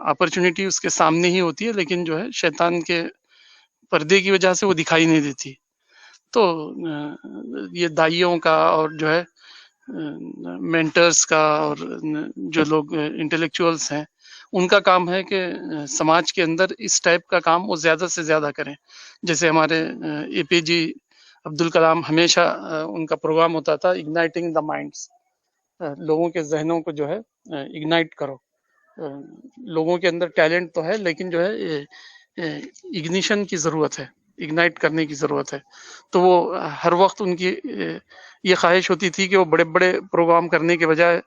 اپرچونیٹی اس کے سامنے ہی ہوتی ہے، لیکن جو ہے شیطان کے پردے کی وجہ سے وہ دکھائی نہیں دیتی. تو یہ دائیوں کا اور جو ہے مینٹرز کا اور جو لوگ انٹلیکچوئلس ہیں ان کا کام ہے کہ سماج کے اندر اس ٹائپ کا کام وہ زیادہ سے زیادہ کریں. جیسے ہمارے اے پی جی عبد الکلام ہمیشہ ان کا پروگرام ہوتا تھا اگنائٹنگ دا مائنڈس، لوگوں کے ذہنوں کو جو ہے اگنائٹ کرو. لوگوں کے اندر ٹیلنٹ تو ہے، لیکن جو ہے اگنیشن کی ضرورت ہے، اگنائٹ کرنے کی ضرورت ہے. تو وہ ہر وقت ان کی یہ خواہش ہوتی تھی کہ وہ بڑے بڑے پروگرام کرنے کے بجائے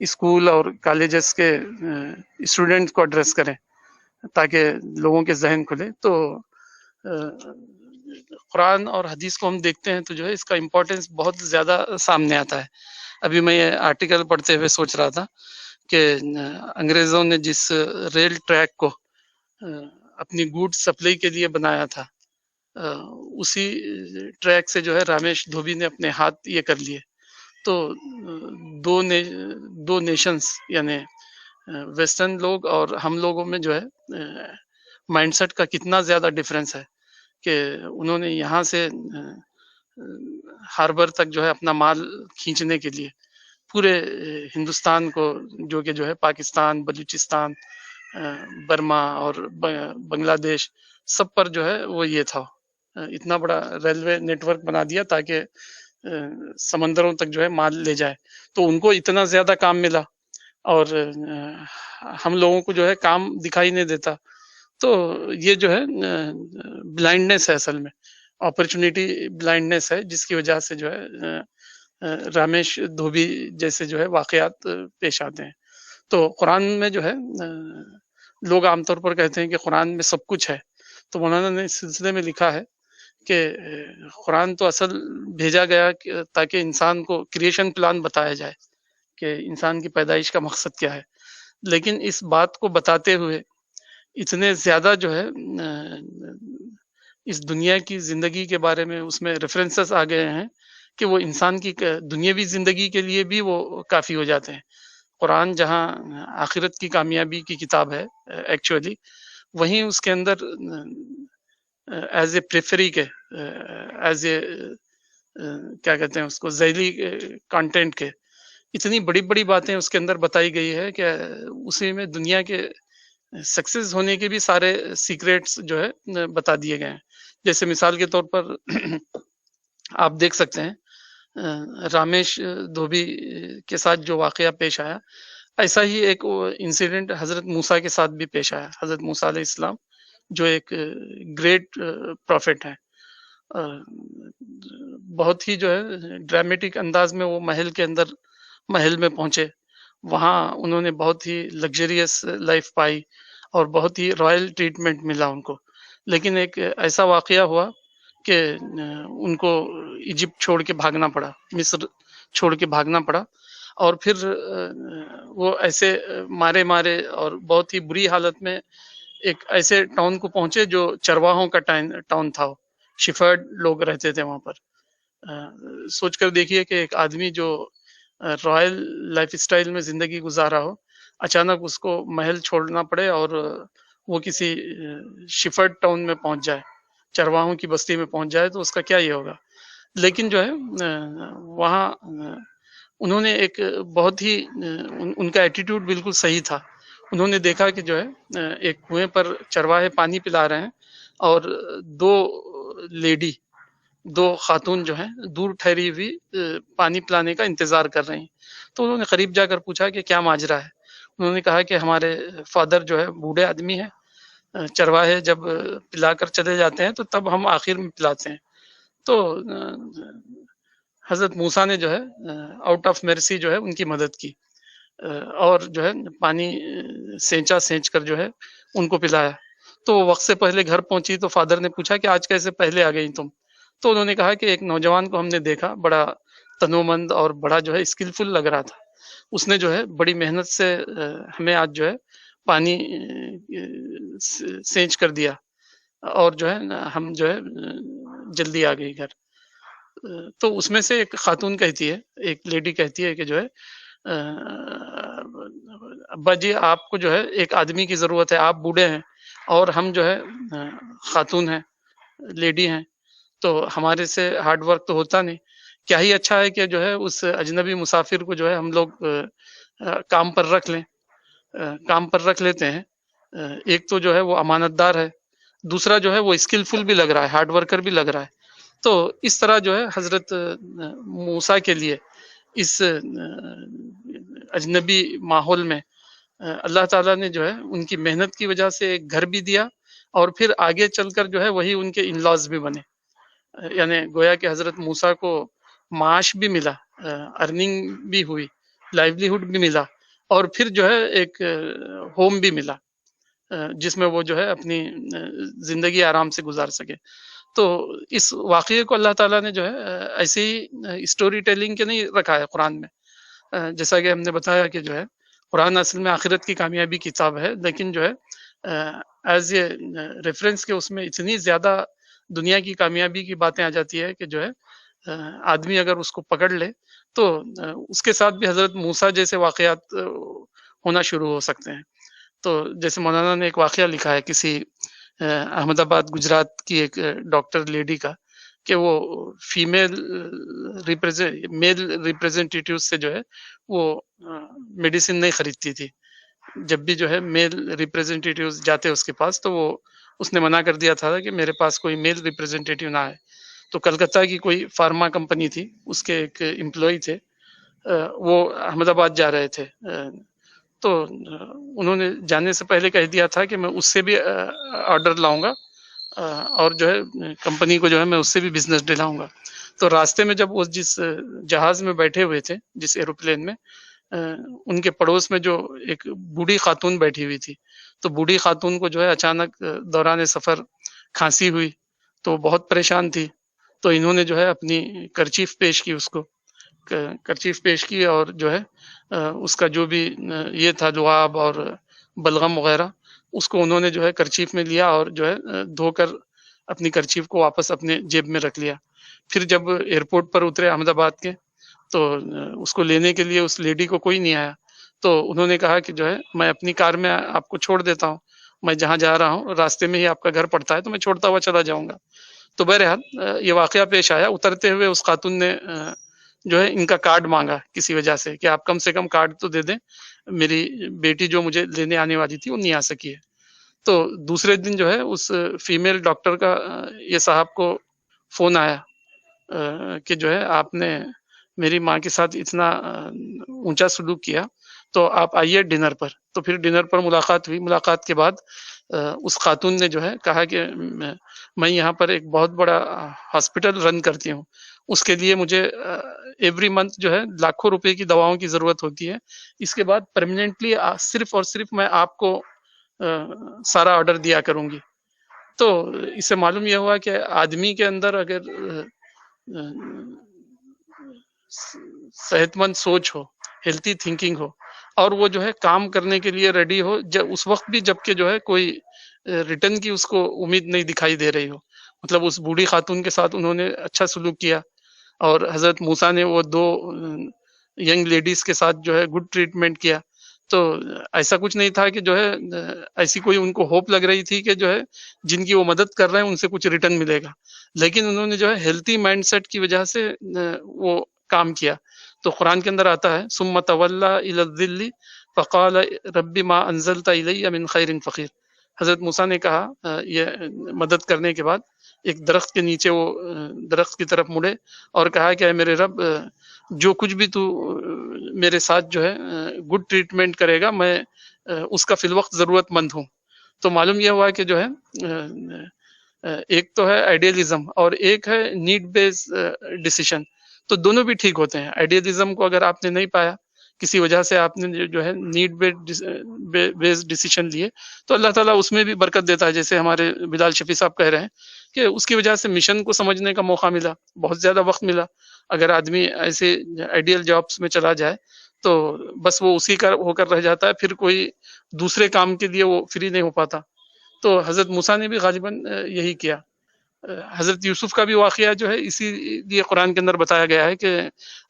اسکول اور کالجز کے اسٹوڈنٹس کو ایڈریس کریں تاکہ لوگوں کے ذہن کھلے. تو قرآن اور حدیث کو ہم دیکھتے ہیں تو جو ہے اس کا امپورٹنس بہت زیادہ سامنے آتا ہے. ابھی میں یہ آرٹیکل پڑھتے ہوئے سوچ رہا تھا کہ انگریزوں نے جس ریل ٹریک کو اپنی گوڈ سپلائی کے لیے بنایا تھا، اسی ٹریک سے جو ہے رامیش دھوبی نے اپنے ہاتھ یہ کر لیے. تو دو نیشنز یعنی ویسٹرن لوگ اور ہم لوگوں میں جو ہے مائنڈ سیٹ کا کتنا زیادہ ڈفرینس ہے کہ انہوں نے یہاں سے ہاربر تک جو ہے اپنا مال کھینچنے کے لیے پورے ہندوستان کو، جو کہ جو ہے پاکستان، بلوچستان، برما اور بنگلہ دیش، سب پر جو ہے وہ یہ تھا، اتنا بڑا ریلوے نیٹ ورک بنا دیا تاکہ سمندروں تک جو ہے مال لے جائے. تو ان کو اتنا زیادہ کام ملا اور ہم لوگوں کو جو ہے کام دکھائی نہیں دیتا. تو یہ جو ہے بلائنڈنس ہے، اصل میں اپرچونٹی بلائنڈنس ہے، جس کی وجہ سے جو ہے رامیش دھوبی جیسے جو ہے واقعات پیش آتے ہیں. تو قرآن میں جو ہے لوگ عام طور پر کہتے ہیں کہ قرآن میں سب کچھ ہے. تو مولانا نے اس سلسلے میں لکھا ہے کہ قرآن تو اصل بھیجا گیا تاکہ انسان کو کریشن پلان بتایا جائے کہ انسان کی پیدائش کا مقصد کیا ہے، لیکن اس بات کو بتاتے ہوئے اتنے زیادہ جو ہے اس دنیا کی زندگی کے بارے میں اس میں ریفرنسز آ گئے ہیں کہ وہ انسان کی دنیاوی زندگی کے لیے بھی وہ کافی ہو جاتے ہیں. قرآن جہاں آخرت کی کامیابی کی کتاب ہے ایکچولی، وہیں اس کے اندر ایز اے پریفری کے، ایز اے کیا کہتے ہیں اس کو، ذیلی کانٹینٹ کے اتنی بڑی بڑی باتیں اس کے اندر بتائی گئی ہے کہ اسی میں دنیا کے سکسیز ہونے کے بھی سارے سیکریٹس جو ہے بتا دیے گئے ہیں. جیسے مثال کے طور پر آپ دیکھ سکتے ہیں رامیش دھوبی کے ساتھ جو واقعہ پیش آیا، ایسا ہی ایک انسیڈنٹ حضرت موسیٰ کے ساتھ بھی پیش آیا. حضرت موسیٰ علیہ السلام جو ایک گریٹ پروفٹ ہے، بہت ہی جو ہے ڈرامیٹک انداز میں وہ محل میں پہنچے. وہاں انہوں نے بہت ہی لگژریس لائف پائی اور بہت ہی رائل ٹریٹمنٹ ملا ان کو. لیکن ایک ایسا واقعہ ہوا کہ ان کو ایجپٹ چھوڑ کے بھاگنا پڑا، مصر چھوڑ کے بھاگنا پڑا، اور پھر وہ ایسے مارے اور بہت ہی بری حالت میں ایک ایسے ٹاؤن کو پہنچے جو چرواہوں کا ٹاؤن تھا. شفرڈ لوگ رہتے تھے وہاں پر. سوچ کر دیکھیے کہ ایک آدمی جو رائل لائف اسٹائل میں زندگی گزارا ہو، اچانک اس کو محل چھوڑنا پڑے اور وہ کسی شفرڈ ٹاؤن میں پہنچ جائے، چرواہوں کی بستی میں پہنچ جائے، تو اس کا کیا یہ ہوگا. لیکن جو ہے وہاں انہوں نے ایک بہت ہی ان کا ایٹیٹیوڈ بالکل صحیح تھا. انہوں نے دیکھا کہ جو ہے ایک کنویں پر چرواہے پانی پلا رہے ہیں اور دو خاتون جو ہیں دور ٹھہری ہوئی پانی پلانے کا انتظار کر رہی ہیں. تو انہوں نے قریب جا کر پوچھا کہ کیا ماجرا ہے. انہوں نے کہا کہ ہمارے فادر جو ہے بوڑھے آدمی ہیں، چرواہے جب پلا کر چلے جاتے ہیں تو تب ہم آخر میں پلاتے ہیں. تو حضرت موسیٰ نے جو ہے آؤٹ آف مرسی جو ہے ان کی مدد کی اور جو ہے پانی سینچ کر جو ہے ان کو پلایا. تو وقت سے پہلے گھر پہنچی تو فادر نے پوچھا کہ آج کیسے پہلے آ گئی تم. تو انہوں نے کہا کہ ایک نوجوان کو ہم نے دیکھا، بڑا تنومند اور بڑا جو ہے اسکلفل لگ رہا تھا. اس نے جو ہے بڑی محنت سے ہمیں آج جو ہے پانی سینچ کر دیا اور جو ہے ہم جو ہے جلدی آ گئی گھر. تو اس میں سے ایک خاتون کہتی ہے، ایک لیڈی کہتی ہے کہ جو ہے ابا جی آپ کو جو ہے ایک آدمی کی ضرورت ہے، آپ بوڑھے ہیں اور ہم جو ہے خاتون ہیں، لیڈی ہیں، تو ہمارے سے ہارڈ ورک تو ہوتا نہیں. کیا ہی اچھا ہے کہ جو ہے اس اجنبی مسافر کو جو ہے ہم لوگ کام پر رکھ لیتے ہیں. ایک تو جو ہے وہ امانت دار ہے، دوسرا جو ہے وہ اسکلفل بھی لگ رہا ہے، ہارڈ ورکر بھی لگ رہا ہے. تو اس طرح جو ہے حضرت موسیٰ کے لیے اس اجنبی ماحول میں اللہ تعالیٰ نے جو ہے ان کی محنت کی وجہ سے ایک گھر بھی دیا اور پھر آگے چل کر جو ہے وہی ان کے ان لاز بھی بنے. یعنی گویا کہ حضرت موسیٰ کو معاش بھی ملا، ارننگ بھی ہوئی، لائیولیہڈ بھی ملا، اور پھر جو ہے ایک ہوم بھی ملا جس میں وہ جو ہے اپنی زندگی آرام سے گزار سکے. تو اس واقعے کو اللہ تعالیٰ نے جو ہے ایسے ہی اسٹوری ٹیلنگ کے نہیں رکھا ہے قرآن میں. جیسا کہ ہم نے بتایا کہ جو ہے قرآن اصل میں آخرت کی کامیابی کی کتاب ہے، لیکن جو ہے ایز اے ریفرنس کے اس میں اتنی زیادہ دنیا کی کامیابی کی باتیں آ جاتی ہے کہ جو ہے آدمی اگر اس کو پکڑ لے تو اس کے ساتھ بھی حضرت موسیٰ جیسے واقعات ہونا شروع ہو سکتے ہیں. تو جیسے مولانا نے ایک واقعہ لکھا ہے کسی احمد آباد گجرات کی ایک ڈاکٹر لیڈی کا کہ وہ میل ریپریزنٹیٹیو سے جو ہے وہ میڈیسن نہیں خریدتی تھی. جب بھی جو ہے میل ریپریزنٹیٹیو جاتے اس کے پاس تو وہ اس نے منع کر دیا تھا کہ میرے پاس کوئی میل ریپریزنٹیٹیو نہ آئے. تو کلکتہ کی کوئی فارما کمپنی تھی، اس کے ایک امپلائی تھے، وہ احمد آباد جا رہے تھے، تو انہوں نے جانے سے پہلے کہہ دیا تھا کہ میں اس سے بھی آرڈر لاؤں گا اور جو ہے کمپنی کو جو ہے میں اس سے بھی بزنس دلاؤں گا. تو راستے میں جب وہ جس جہاز میں بیٹھے ہوئے تھے، جس ایروپلین میں، ان کے پڑوس میں جو ایک بوڑھی خاتون بیٹھی ہوئی تھی، تو بوڑھی خاتون کو جو ہے اچانک دوران سفر کھانسی ہوئی، تو بہت پریشان تھی. تو انہوں نے جو ہے اپنی کرچیف پیش کی، اس کو کرچیف پیش کی اور جو ہے اس کا جو بھی یہ تھا لعاب اور بلغم وغیرہ، اس کو انہوں نے جو ہے کرچیف میں لیا اور جو ہے دھو کر اپنی کرچیف کو واپس اپنے جیب میں رکھ لیا. پھر جب ایئرپورٹ پر اترے احمد آباد کے، تو اس کو لینے کے لیے اس لیڈی کو کوئی نہیں آیا. تو انہوں نے کہا کہ جو ہے میں اپنی کار میں آپ کو چھوڑ دیتا ہوں، میں جہاں جا رہا ہوں راستے میں ہی آپ کا گھر پڑتا ہے، تو میں چھوڑتا ہوا چلا جاؤں گا. تو بہرحال یہ واقعہ پیش آیا. اترتے ہوئے اس خاتون نے جو ہے ان کا کارڈ مانگا کسی وجہ سے کہ آپ کم سے کم کارڈ تو دے دیں، میری بیٹی جو مجھے لینے آنے والی تھی وہ نہیں آ سکی ہے. تو دوسرے دن جو ہے اس فیمیل ڈاکٹر کا یہ صاحب کو فون آیا کہ جو ہے آپ نے میری ماں کے ساتھ اتنا اونچا سلوک کیا، تو آپ آئیے ڈنر پر. تو پھر ڈنر پر ملاقات ہوئی. ملاقات کے بعد اس خاتون نے جو ہے کہا کہ میں یہاں پر ایک بہت بڑا ہاسپٹل رن کرتی ہوں، اس کے لیے مجھے ایوری منتھ جو ہے لاکھوں روپے کی دواؤں کی ضرورت ہوتی ہے. اس کے بعد پرماننٹلی صرف اور صرف میں آپ کو سارا آرڈر دیا کروں گی. تو اس سے معلوم یہ ہوا کہ آدمی کے اندر اگر صحت مند سوچ ہو، ہیلتھی تھنکنگ ہو، اور وہ جو ہے کام کرنے کے لیے ریڈی ہو، اس وقت بھی جب کہ جو ہے کوئی ریٹرن کی اس کو امید نہیں دکھائی دے رہی ہو. مطلب اس بوڑھی خاتون کے ساتھ انہوں نے اچھا سلوک کیا، اور حضرت موسیٰ نے وہ 2 ینگ لیڈیز کے ساتھ جو ہے گڈ ٹریٹمنٹ کیا. تو ایسا کچھ نہیں تھا کہ جو ہے ایسی کوئی ان کو ہوپ لگ رہی تھی کہ جو ہے جن کی وہ مدد کر رہے ہیں ان سے کچھ ریٹرن ملے گا، لیکن انہوں نے جو ہے ہیلتھی مائنڈ سیٹ کی وجہ سے وہ کام کیا. تو قرآن کے اندر آتا ہے ثم تولی الی الذل فقال رب ما انزلت الی من خیر فقیر. حضرت موسیٰ نے کہا یہ مدد کرنے کے بعد ایک درخت کے نیچے وہ درخت کی طرف مڑے اور کہا کہ اے میرے رب، جو کچھ بھی تو میرے ساتھ جو ہے گڈ ٹریٹمنٹ کرے گا میں اس کا فی الوقت ضرورت مند ہوں. تو معلوم یہ ہوا کہ جو ہے ایک تو ہے آئیڈیالزم اور ایک ہے نیڈ بیس ڈیسیشن. تو دونوں بھی ٹھیک ہوتے ہیں. آئیڈیالزم کو اگر آپ نے نہیں پایا، کسی وجہ سے آپ نے جو ہے نیڈ بیس ڈیسیشن لیے، تو اللہ تعالیٰ اس میں بھی برکت دیتا ہے. جیسے ہمارے بلال شفیع صاحب کہہ رہے ہیں کہ اس کی وجہ سے مشن کو سمجھنے کا موقع ملا، بہت زیادہ وقت ملا. اگر آدمی ایسے آئیڈیل جابس میں چلا جائے تو بس وہ اسی کا ہو کر رہ جاتا ہے، پھر کوئی دوسرے کام کے لیے وہ فری نہیں ہو پاتا. تو حضرت موسیٰ نے بھی غالباً یہی کیا. حضرت یوسف کا بھی واقعہ جو ہے اسی لیے قرآن کے اندر بتایا گیا ہے کہ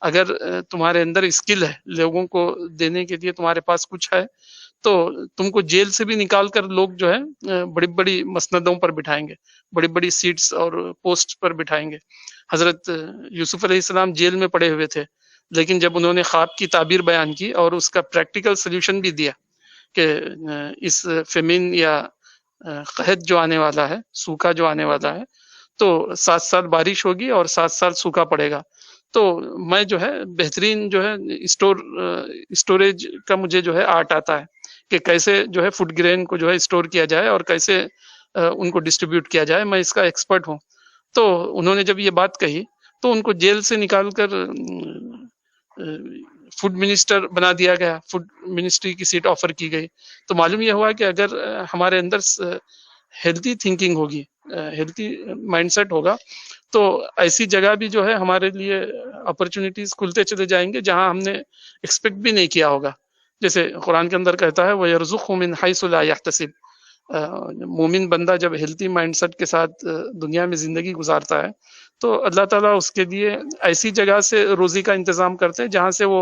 اگر تمہارے اندر اسکل ہے، لوگوں کو دینے کے لیے تمہارے پاس کچھ ہے، تو تم کو جیل سے بھی نکال کر لوگ جو ہے بڑی بڑی مسندوں پر بٹھائیں گے، بڑی بڑی سیٹس اور پوسٹ پر بٹھائیں گے. حضرت یوسف علیہ السلام جیل میں پڑے ہوئے تھے، لیکن جب انہوں نے خواب کی تعبیر بیان کی اور اس کا پریکٹیکل سلیوشن بھی دیا کہ اس فیمین یا قحط جو آنے والا ہے، سوکھا جو آنے والا ہے، تو 7 سال بارش ہوگی اور 7 سال سوکھا پڑے گا. تو میں جو ہے بہترین جو ہے اسٹوریج کا مجھے جو ہے آرٹ آتا ہے کہ کیسے جو ہے فوڈ گرین کو جو ہے اسٹور کیا جائے اور کیسے ان کو ڈسٹریبیوٹ کیا جائے، میں اس کا ایکسپرٹ ہوں. تو انہوں نے جب یہ بات کہی تو ان کو جیل سے نکال کر فوڈ منسٹر بنا دیا گیا، فوڈ منسٹری کی سیٹ آفر کی گئی. تو معلوم یہ ہوا کہ اگر ہمارے اندر ہیلتھی تھنکنگ ہوگی، ہیلتھی مائنڈ سیٹ ہوگا، تو ایسی جگہ بھی جو ہے ہمارے لیے اپرچونیٹیز کھلتے چلے جائیں گے جہاں ہم نے ایکسپیکٹ بھی نہیں کیا ہوگا. جیسے قرآن کے اندر کہتا ہے وَيَرْزُقْهُ مِنْ حَيْثُ لَا يَحْتَسِبُ. مومن بندہ جب ہیلتھی مائنڈ سیٹ کے ساتھ دنیا میں زندگی گزارتا ہے تو اللہ تعالیٰ اس کے لیے ایسی جگہ سے روزی کا انتظام کرتے ہیں جہاں سے وہ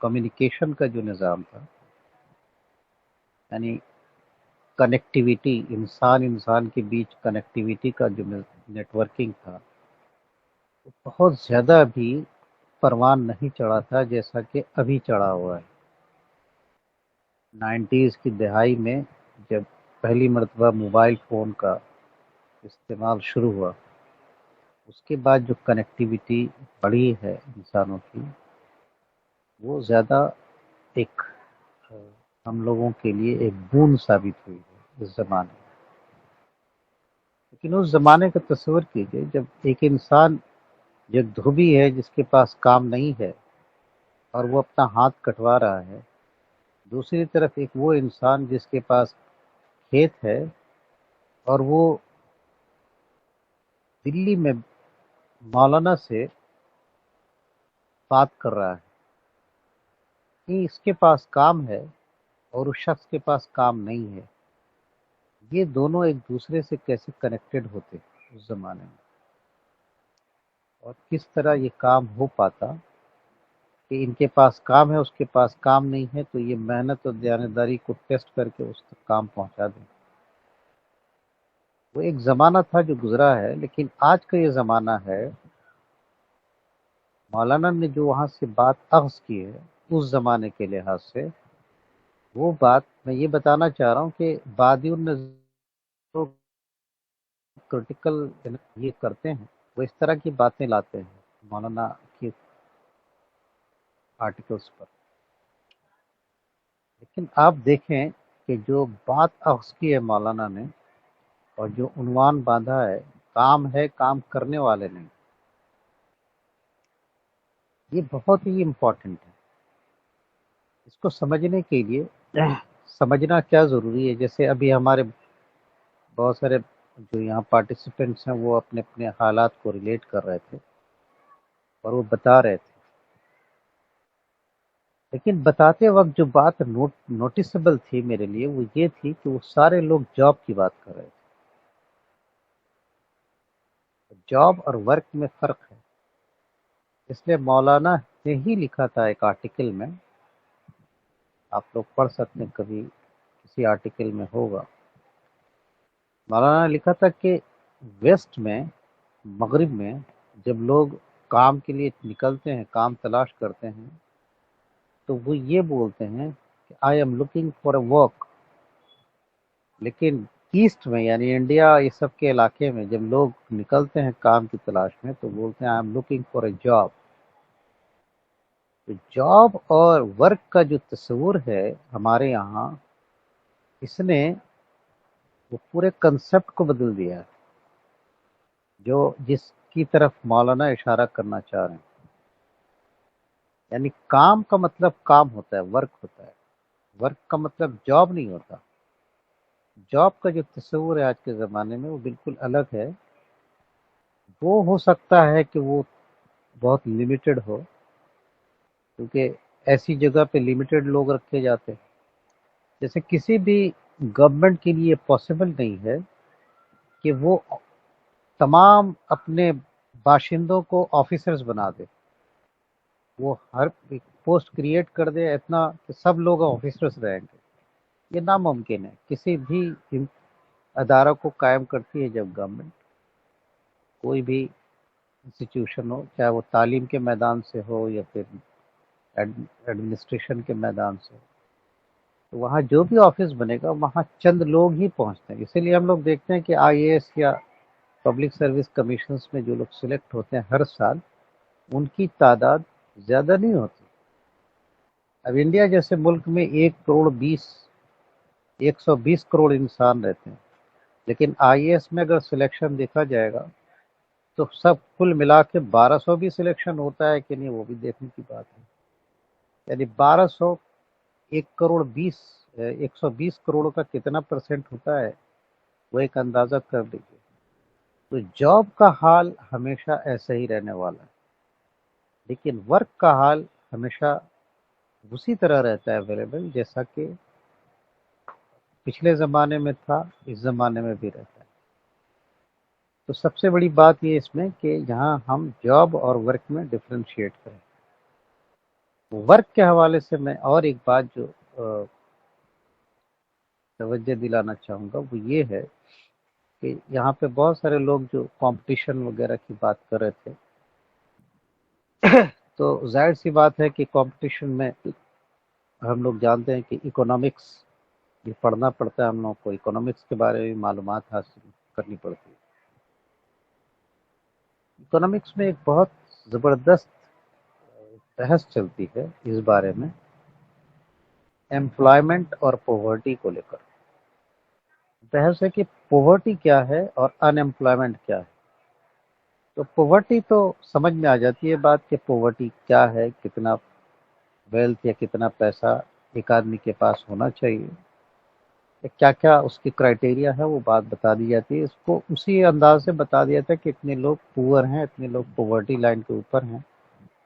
کمیونیکیشن کا جو نظام تھا، یعنی کنیکٹیویٹی، انسان کے بیچ کنیکٹیویٹی کا جو نیٹ ورکنگ تھا، وہ بہت زیادہ بھی پروان نہیں چڑھا تھا جیسا کہ ابھی چڑھا ہوا ہے۔ 90s کی دہائی میں جب پہلی مرتبہ موبائل فون کا استعمال شروع ہوا، اس کے بعد جو کنیکٹیویٹی بڑھی ہے انسانوں کی، وہ زیادہ ایک ہم لوگوں کے لیے ایک بون ثابت ہوئی ہے اس زمانے میں۔ لیکن اس زمانے کا تصور کیجئے جب ایک انسان جو ایک دھوبی ہے جس کے پاس کام نہیں ہے اور وہ اپنا ہاتھ کٹوا رہا ہے، دوسری طرف ایک وہ انسان جس کے پاس کھیت ہے اور وہ دلی میں مولانا سے بات کر رہا ہے کہ اس کے پاس کام ہے اور اس شخص کے پاس کام نہیں ہے، یہ دونوں ایک دوسرے سے کیسے کنیکٹڈ ہوتے اس زمانے میں، اور کس طرح یہ کام ہو پاتا کہ ان کے پاس کام ہے اس کے پاس کام نہیں ہے، تو یہ محنت اور دیانتداری کو ٹیسٹ کر کے اس تک کام پہنچا دیں۔ وہ ایک زمانہ تھا جو گزرا ہے، لیکن آج کا یہ زمانہ ہے، مولانا نے جو وہاں سے بات اخذ کی ہے اس زمانے کے لحاظ سے، وہ بات میں یہ بتانا چاہ رہا ہوں کہ بادیون نے کرٹیکل یہ کرتے ہیں، وہ اس طرح کی باتیں لاتے ہیں مولانا کی آرٹیکلز پر، لیکن آپ دیکھیں کہ جو بات اخذ کی ہے مولانا نے اور جو عنوان باندھا ہے کام کرنے والے نہیں، یہ بہت ہی امپورٹنٹ ہے۔ اس کو سمجھنے کے لیے سمجھنا کیا ضروری ہے، جیسے ابھی ہمارے بہت سارے جو یہاں پارٹیسپینٹس ہیں وہ اپنے اپنے حالات کو ریلیٹ کر رہے تھے اور وہ بتا رہے تھے، لیکن بتاتے وقت جو بات نوٹیسبل تھی میرے لیے وہ یہ تھی کہ وہ سارے لوگ جاب کی بات کر رہے تھے۔ جاب اور ورک میں فرق ہے، اس لیے مولانا نے ہی لکھا تھا ایک آرٹیکل میں، آپ لوگ پڑھ سکتے ہیں، کبھی کسی آرٹیکل میں ہوگا، مولانا نے لکھا تھا کہ ویسٹ میں، مغرب میں جب لوگ کام کے لیے نکلتے ہیں، کام تلاش کرتے ہیں، تو وہ یہ بولتے ہیں کہ I am looking for a work, لیکن ایسٹ میں یعنی انڈیا یہ سب کے علاقے میں جب لوگ نکلتے ہیں کام کی تلاش میں تو بولتے ہیں I M looking for a job. تو جاب اور ورک کا جو تصور ہے ہمارے یہاں، اس نے وہ پورے کنسپٹ کو بدل دیا ہے، جس کی طرف مولانا اشارہ کرنا چاہ رہے ہیں۔ یعنی کام کا مطلب کام ہوتا ہے، ورک ہوتا ہے، ورک کا مطلب جاب نہیں ہوتا۔ جاب کا جو تصور ہے آج کے زمانے میں وہ بالکل الگ ہے، وہ ہو سکتا ہے کہ وہ بہت لمیٹڈ ہو، کیونکہ ایسی جگہ پہ لمیٹڈ لوگ رکھے جاتے ہیں، جیسے کسی بھی گورنمنٹ کے لیے پاسبل نہیں ہے کہ وہ تمام اپنے باشندوں کو آفیسرز بنا دے، وہ ہر پوسٹ کریٹ کر دے اتنا کہ سب لوگ آفیسرز رہیں گے، یہ ناممکن ہے۔ کسی بھی ادارہ کو قائم کرتی ہے جب گورنمنٹ، کوئی بھی انسٹیٹیوشن ہو، چاہے وہ تعلیم کے میدان سے ہو یا پھر ایڈمنسٹریشن کے میدان سے، تو وہاں جو بھی آفس بنے گا وہاں چند لوگ ہی پہنچتے ہیں۔ اسی لیے ہم لوگ دیکھتے ہیں کہ آئی اے ایس یا پبلک سروس کمیشنز میں جو لوگ سلیکٹ ہوتے ہیں ہر سال، ان کی تعداد زیادہ نہیں ہوتی۔ اب انڈیا جیسے ملک میں 120 کروڑ انسان رہتے ہیں، لیکن آئی اے ایس میں اگر سلیکشن دیکھا جائے گا تو سب کل ملا کے 1200 بھی سلیکشن ہوتا ہے کہ نہیں، وہ بھی دیکھنے کی بات ہے۔ یعنی 1200 120 کروڑ کا کتنا پرسنٹ ہوتا ہے، وہ ایک اندازہ کر لیجیے۔ تو جاب کا حال ہمیشہ ایسا ہی رہنے والا ہے، لیکن ورک کا حال ہمیشہ اسی طرح رہتا ہے اویلیبل جیسا کہ پچھلے زمانے میں تھا، اس زمانے میں بھی رہتا ہے۔ تو سب سے بڑی بات یہ اس میں کہ یہاں ہم جاب اور ورک میں ڈفرینشیٹ کریں۔ ورک کے حوالے سے میں اور ایک بات جو توجہ دلانا چاہوں گا وہ یہ ہے کہ یہاں پہ بہت سارے لوگ جو کمپٹیشن وغیرہ کی بات کر رہے تھے، تو ظاہر سی بات ہے کہ کمپٹیشن میں ہم لوگ جانتے ہیں کہ اکنامکس یہ پڑھنا پڑتا ہے، ہم لوگ کو اکنامکس کے بارے میں معلومات حاصل کرنی پڑتی ہے۔ اکنامکس میں ایک بہت زبردست بحث چلتی ہے اس بارے میں، امپلائمنٹ اور پوورٹی کو لے کر بحث ہے کہ پوورٹی کیا ہے اور ان امپلائمنٹ کیا ہے۔ تو پوورٹی تو سمجھ میں آ جاتی ہے بات کہ پوورٹی کیا ہے، کتنا ویلتھ یا کتنا پیسہ ایک آدمی کے پاس ہونا چاہیے، کیا کیا اس کی کرائٹیریا ہے، وہ بات بتا دی جاتی ہے۔ اس کو اسی انداز سے بتا دیا تھا کہ اتنے لوگ پور ہیں، اتنے لوگ پوورٹی لائن کے اوپر ہیں،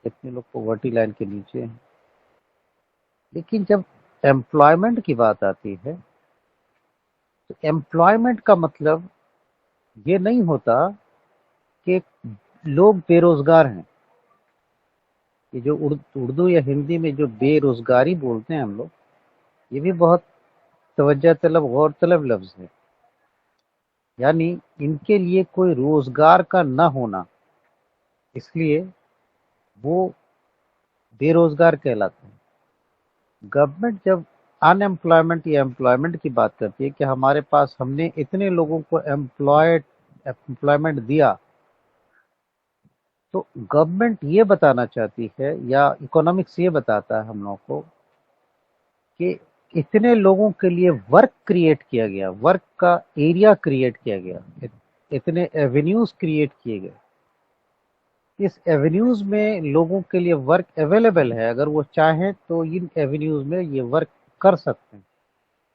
اتنے لوگ پوورٹی لائن کے نیچے ہیں۔ لیکن جب امپلائمنٹ کی بات آتی ہے تو امپلائمنٹ کا مطلب یہ نہیں ہوتا کہ لوگ بے روزگار ہیں۔ یہ جو اردو یا ہندی میں جو بے روزگاری بولتے ہیں ہم لوگ، یہ بھی بہت توجہ طلب غور طلب لفظ ہے، یعنی ان کے لیے کوئی روزگار کا نہ ہونا، اس لیے وہ بے روزگار کہلاتے ہیں۔ گورنمنٹ جب ان امپلائمنٹ یا امپلائمنٹ کی بات کرتی ہے کہ ہمارے پاس ہم نے اتنے لوگوں کو امپلائمنٹ دیا، تو گورنمنٹ یہ بتانا چاہتی ہے یا اکنامکس یہ بتاتا ہے ہم لوگوں کو کہ اتنے لوگوں کے لیے ورک کریٹ کیا گیا، ورک کا ایریا کریٹ کیا گیا، اتنے ایونیوز کریٹ کیے گئے، اس ایونیوز میں لوگوں کے لیے ورک اویلیبل ہے، اگر وہ چاہیں تو ان ایونیوز میں یہ ورک کر سکتے ہیں۔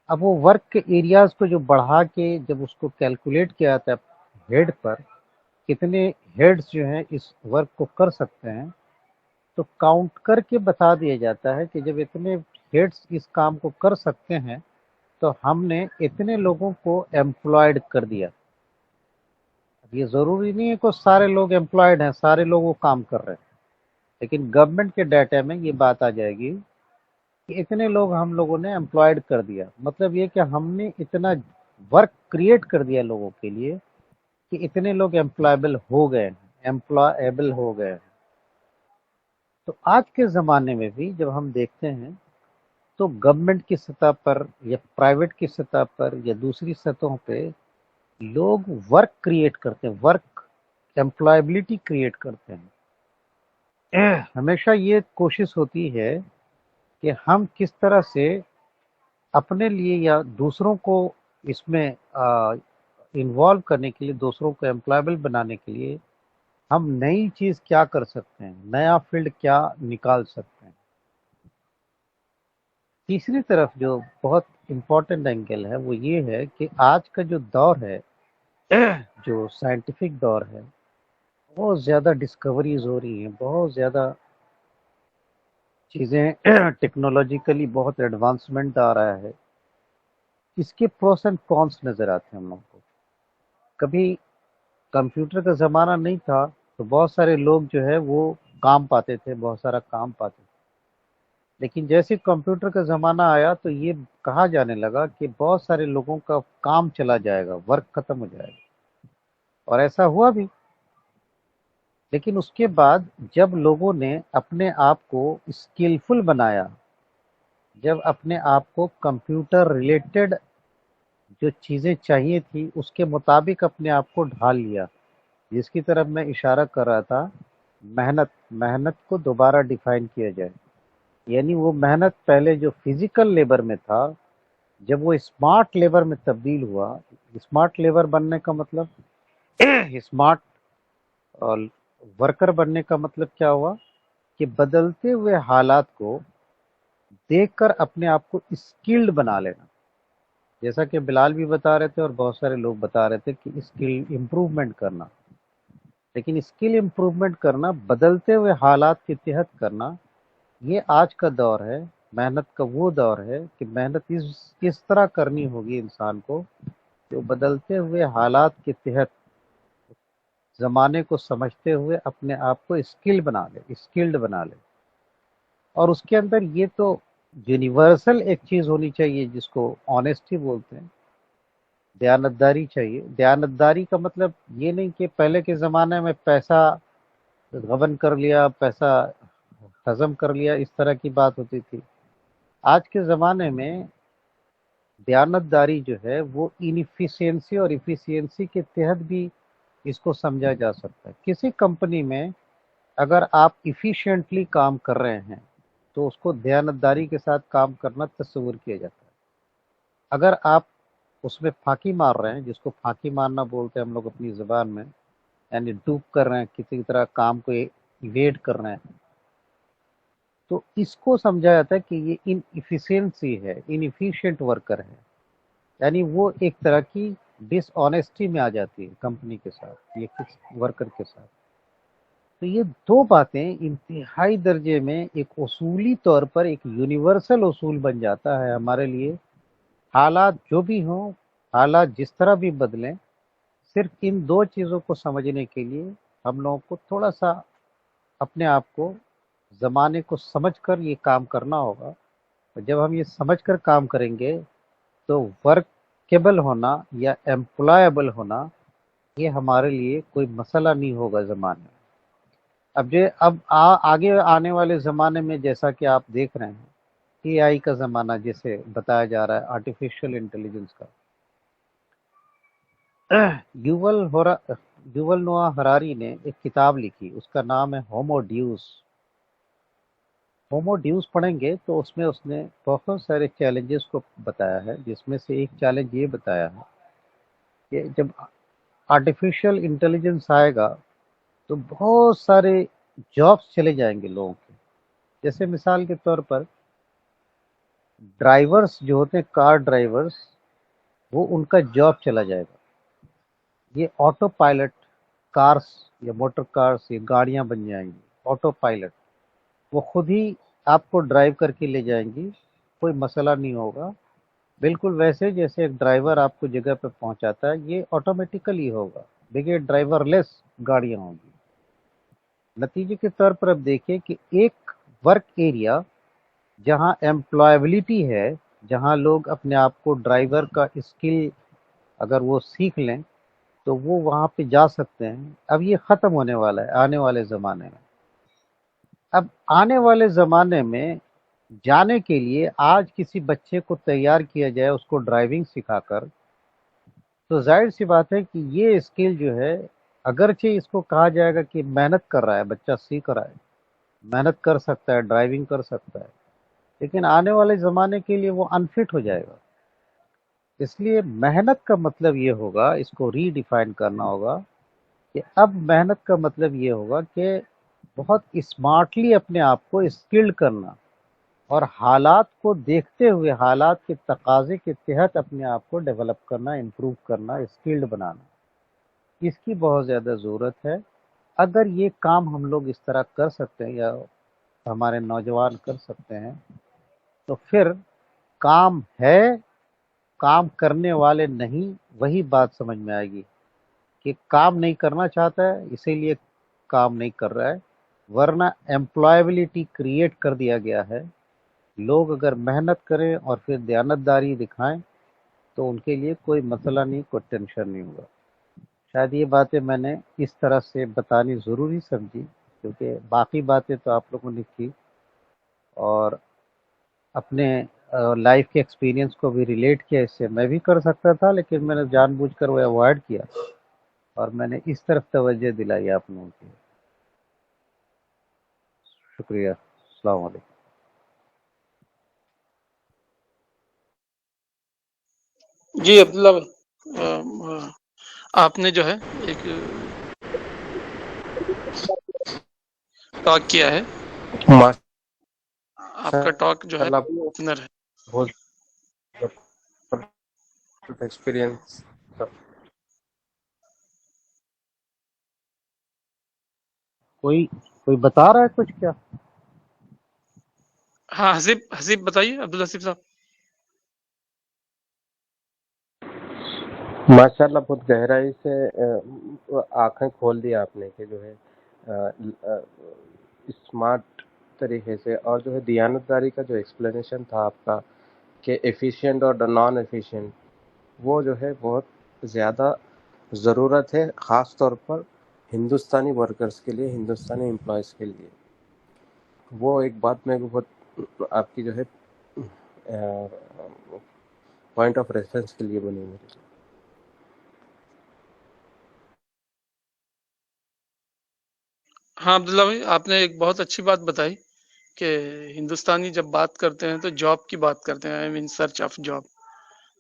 اب وہ ورک کے ایریاز کو جو بڑھا کے جب اس کو کیلکولیٹ کیا جاتا ہے ہیڈ پر، کتنے ہیڈز جو ہیں اس ورک کو کر سکتے ہیں، تو کاؤنٹ کر کے بتا دیا جاتا ہے کہ جب اتنے ہیڈز اس کام کو کر سکتے ہیں تو ہم نے اتنے لوگوں کو ایمپلائڈ کر دیا۔ اب یہ ضروری نہیں ہے کہ سارے لوگ ایمپلائڈ ہیں، سارے لوگ وہ کام کر رہے ہیں، لیکن گورنمنٹ کے ڈیٹا میں یہ بات آ جائے گی کہ اتنے لوگ ہم لوگوں نے ایمپلائڈ کر دیا، مطلب یہ کہ ہم نے اتنا ورک کریٹ کر دیا لوگوں کے لیے کہ اتنے لوگ ایمپلائبل ہو گئے ہیں، ایمپلائبل ہو گئے ہیں۔ تو آج کے زمانے میں بھی جب ہم دیکھتے ہیں تو گورنمنٹ کی سطح پر یا پرائیویٹ کی سطح پر یا دوسری سطحوں پہ لوگ ورک کریٹ کرتے ہیں، ورک ایمپلائبلٹی کریٹ کرتے ہیں۔ ہمیشہ یہ کوشش ہوتی ہے کہ ہم کس طرح سے اپنے لیے یا دوسروں کو اس میں انوالو کرنے کے لیے، دوسروں کو ایمپلائبل بنانے کے لیے ہم نئی چیز کیا کر سکتے ہیں، نیا فیلڈ کیا نکال سکتے ہیں۔ تیسری طرف جو بہت امپورٹنٹ اینگل ہے وہ یہ ہے کہ آج کا جو دور ہے، جو سائنٹیفک دور ہے، بہت زیادہ ڈسکوریز ہو رہی ہیں، بہت زیادہ چیزیں ٹیکنالوجیکلی بہت ایڈوانسمنٹ آ رہا ہے۔ اس کے پروس اینڈ کونس نظر آتے ہیں ہم لوگوں کو۔ کبھی کمپیوٹر کا زمانہ نہیں تھا تو بہت سارے لوگ جو ہے وہ کام پاتے تھے، بہت سارا کام پاتے تھے، لیکن جیسے کمپیوٹر کا زمانہ آیا تو یہ کہا جانے لگا کہ بہت سارے لوگوں کا کام چلا جائے گا، ورک ختم ہو جائے گا، اور ایسا ہوا بھی۔ لیکن اس کے بعد جب لوگوں نے اپنے آپ کو اسکلفل بنایا، جب اپنے آپ کو کمپیوٹر ریلیٹڈ جو چیزیں چاہیے تھی اس کے مطابق اپنے آپ کو ڈھال لیا، جس کی طرف میں اشارہ کر رہا تھا، محنت کو دوبارہ ڈیفائن کیا جائے، یعنی وہ محنت پہلے جو فزیکل لیبر میں تھا، جب وہ اسمارٹ لیبر میں تبدیل ہوا۔ اسمارٹ لیبر بننے کا مطلب، اسمارٹ ورکر بننے کا مطلب کیا ہوا کہ بدلتے ہوئے حالات کو دیکھ کر اپنے آپ کو اسکلڈ بنا لینا، جیسا کہ بلال بھی بتا رہے تھے اور بہت سارے لوگ بتا رہے تھے کہ اسکل امپروومنٹ کرنا۔ لیکن اسکل امپروومنٹ کرنا، بدلتے ہوئے حالات کے تحت کرنا، یہ آج کا دور ہے، محنت کا وہ دور ہے کہ محنت اس طرح کرنی ہوگی انسان کو جو بدلتے ہوئے حالات کے تحت زمانے کو سمجھتے ہوئے اپنے آپ کو اسکلڈ بنا لے۔ اور اس کے اندر یہ تو یونیورسل ایک چیز ہونی چاہیے جس کو آنےسٹی بولتے ہیں، دیانتداری چاہیے۔ دیانتداری کا مطلب یہ نہیں کہ پہلے کے زمانے میں پیسہ غبن کر لیا، پیسہ ہضم کر لیا، اس طرح کی بات ہوتی تھی۔ آج کے زمانے میں دیانتداری جو ہے وہ انفیشینسی اور ایفیشینسی کے تحت بھی اس کو سمجھا جا سکتا ہے۔ کسی کمپنی میں اگر آپ ایفیشینٹلی کام کر رہے ہیں تو اس کو دیانتداری کے ساتھ کام کرنا تصور کیا جاتا ہے۔ اگر آپ اس میں پھاکی مار رہے ہیں، جس کو پھاکی مارنا بولتے ہیں ہم لوگ اپنی زبان میں، یعنی ڈوب کر رہے ہیں، کسی طرح کام کو ایویڈ کر رہے ہیں، تو اس کو سمجھا جاتا ہے کہ یہ ان ایفیشینسی ہے، ان ایفیشینٹ ورکر ہے، یعنی وہ ایک طرح کی ڈس آنےسٹی میں آ جاتی ہے کمپنی کے ساتھ، یہ کس ورکر کے ساتھ۔ تو یہ دو باتیں انتہائی درجے میں ایک اصولی طور پر ایک یونیورسل اصول بن جاتا ہے ہمارے لیے۔ حالات جو بھی ہوں، حالات جس طرح بھی بدلیں، صرف ان دو چیزوں کو سمجھنے کے لیے ہم لوگوں کو تھوڑا سا اپنے آپ کو، زمانے کو سمجھ کر یہ کام کرنا ہوگا۔ اور جب ہم یہ سمجھ کر کام کریں گے تو ورکیبل ہونا یا ایمپلائیبل ہونا یہ ہمارے لیے کوئی مسئلہ نہیں ہوگا زمانے میں۔ اب آگے آنے والے زمانے میں جیسا کہ آپ دیکھ رہے ہیں، اے آئی کا زمانہ جسے بتایا جا رہا ہے، آرٹیفیشل انٹیلیجنس کا۔ یوول نوآ ہراری نے ایک کتاب لکھی، اس کا نام ہے ہومو ڈیوس۔ ہومو ڈیوس پڑھیں گے تو اس میں اس نے بہت سارے چیلنجز کو بتایا ہے، جس میں سے ایک چیلنج یہ بتایا ہے کہ جب آرٹیفیشل انٹیلیجنس آئے گا تو بہت سارے جابس چلے جائیں گے لوگوں کے۔ جیسے مثال کے طور پر ڈرائیورز جو ہوتے ہیں، کار ڈرائیورز، وہ ان کا جاب چلا جائے گا۔ یہ آٹو پائلٹ کارز یا موٹر کارز یا گاڑیاں بن جائیں گی، آٹو پائلٹ، وہ خود ہی آپ کو ڈرائیو کر کے لے جائیں گی، کوئی مسئلہ نہیں ہوگا۔ بالکل ویسے جیسے ایک ڈرائیور آپ کو جگہ پہ پہنچاتا ہے، یہ آٹومیٹیکلی ہوگا، بغیر ڈرائیور لیس گاڑیاں ہوں گی۔ نتیجے کے طور پر اب دیکھیں کہ ایک ورک ایریا جہاں ایمپلائیبلٹی ہے، جہاں لوگ اپنے آپ کو ڈرائیور کا اسکل اگر وہ سیکھ لیں تو وہ وہاں پہ جا سکتے ہیں، اب یہ ختم ہونے والا ہے آنے والے زمانے میں۔ اب آنے والے زمانے میں جانے کے لیے آج کسی بچے کو تیار کیا جائے اس کو ڈرائیونگ سکھا کر، تو ظاہر سی بات ہے کہ یہ اسکل جو ہے، اگرچہ اس کو کہا جائے گا کہ محنت کر رہا ہے بچہ، سیکھ رہا ہے، محنت کر سکتا ہے، ڈرائیونگ کر سکتا ہے، لیکن آنے والے زمانے کے لیے وہ انفٹ ہو جائے گا۔ اس لیے محنت کا مطلب یہ ہوگا، اس کو ری ڈیفائن کرنا ہوگا کہ اب محنت کا مطلب یہ ہوگا کہ بہت اسمارٹلی اپنے آپ کو اسکلڈ کرنا، اور حالات کو دیکھتے ہوئے، حالات کے تقاضے کے تحت اپنے آپ کو ڈیولپ کرنا، امپروو کرنا، اسکلڈ بنانا، اس کی بہت زیادہ ضرورت ہے۔ اگر یہ کام ہم لوگ اس طرح کر سکتے ہیں یا ہمارے نوجوان کر سکتے ہیں تو پھر کام ہے، کام کرنے والے نہیں، وہی بات سمجھ میں آئے گی کہ کام نہیں کرنا چاہتا ہے اسی لیے کام نہیں کر رہا ہے، ورنہ ایمپلائیبلٹی کریٹ کر دیا گیا ہے۔ لوگ اگر محنت کریں اور پھر دیانتداری دکھائیں تو ان کے لیے کوئی مسئلہ نہیں، کوئی ٹینشن نہیں ہوگا۔ شاید یہ باتیں میں نے اس طرح سے بتانی ضروری سمجھی، کیونکہ باقی باتیں تو آپ لوگوں نے کی، اور اپنے لائف کے ایکسپیرینس کو بھی ریلیٹ کیا، اس سے میں بھی کر سکتا تھا لیکن میں نے جان بوجھ کر وہ اوائڈ کیا، اور میں نے اس طرف توجہ دلائی آپ لوگوں کی۔ شکریہ، السلام علیکم۔ جی عبداللہ بھائی، آپ نے جو ہے ایک ٹاک کیا ہے، آپ کا ٹاک جو ہے اوپنر ہے۔ بہت ایکسپیرینس۔ کوئی بتا رہا ہے کچھ کیا؟ ہاں حسیب بتائیے، عبداللہ حسیب صاحب۔ ماشاءاللہ بہت گہرائی سے آنکھیں کھول دی آپ نے کہ جو ہے اسمارٹ طریقے سے، اور جو ہے دیانتداری کا جو ایکسپلینیشن تھا آپ کا کہ ایفیشینٹ اور نان ایفیشینٹ، وہ جو ہے بہت زیادہ ضرورت ہے، خاص طور پر ہندوستانی ورکرز کے لیے، ہندوستانی امپلائیز کے لیے. وہ ایک بات میں بہت آپ کی جو ہے پوائنٹ آف ریفرنس کے لیے بنی میرے لیے. ہاں عبداللہ بھائی، آپ نے ایک بہت اچھی بات بتائی کہ ہندوستانی جب بات کرتے ہیں تو جاب کی بات کرتے ہیں، I am in search of job.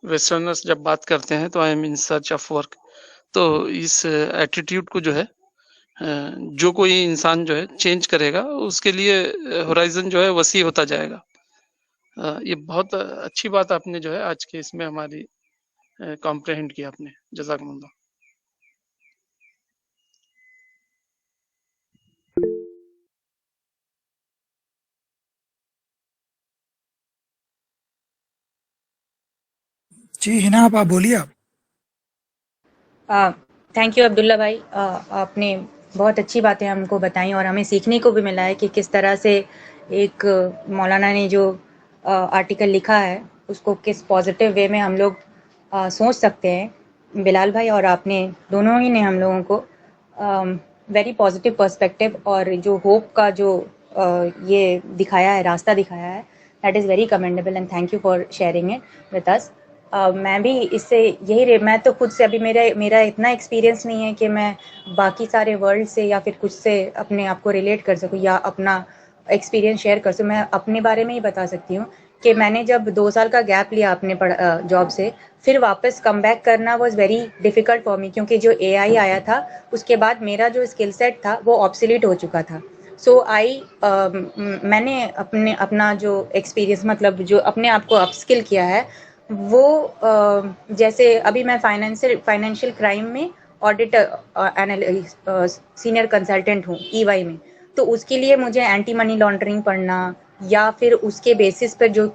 Westerners جب بات کرتے ہیں تو I am in search of work. تو اس ایٹیٹیوڈ کو جو ہے جو کوئی انسان جو ہے چینج کرے گا، اس کے لیے ہورائزن جو ہے وسیع ہوتا جائے گا. یہ بہت اچھی بات آپ نے جو ہے آج کے اس میں ہماری کمپریہنڈ کیا آپ نے. جزاکم اللہ. جی ہنا آپ بولیے. آپ تھینک یو عبداللہ بھائی، آپ نے بہت اچھی باتیں ہم کو بتائیں اور ہمیں سیکھنے کو بھی ملا ہے کہ کس طرح سے ایک مولانا نے جو آرٹیکل لکھا ہے اس کو کس پازیٹیو وے میں ہم لوگ سوچ سکتے ہیں. بلال بھائی اور آپ نے دونوں ہی نے ہم لوگوں کو ویری پازیٹیو پرسپیکٹیو اور جو ہوپ کا جو یہ دکھایا ہے، راستہ دکھایا ہے، that is very commendable and thank you for sharing it with us. میں بھی اس سے میں تو خود سے ابھی میرا اتنا ایکسپیرینس نہیں ہے کہ میں باقی سارے ورلڈ سے یا پھر کچھ سے اپنے آپ کو ریلیٹ کر سکوں یا اپنا ایکسپیرینس شیئر کر سکوں. میں اپنے بارے میں ہی بتا سکتی ہوں کہ میں نے جب 2 سال کا گیپ لیا اپنے جاب سے، پھر واپس کم بیک کرنا was very difficult for me, کیونکہ جو اے آئی آیا تھا اس کے بعد میرا جو اسکل سیٹ تھا وہ آبسلیٹ ہو چکا تھا. سو میں نے اپنا جو ایکسپیرینس مطلب جو اپنے آپ کو اپ اسکل کیا ہے وہ جیسے ابھی میں فائنینشیل کرائم میں آڈیٹر سینئر کنسلٹنٹ ہوں ای وائی میں. تو اس کے لیے مجھے اینٹی منی لانڈرنگ پڑھنا یا پھر اس کے بیسس پر جو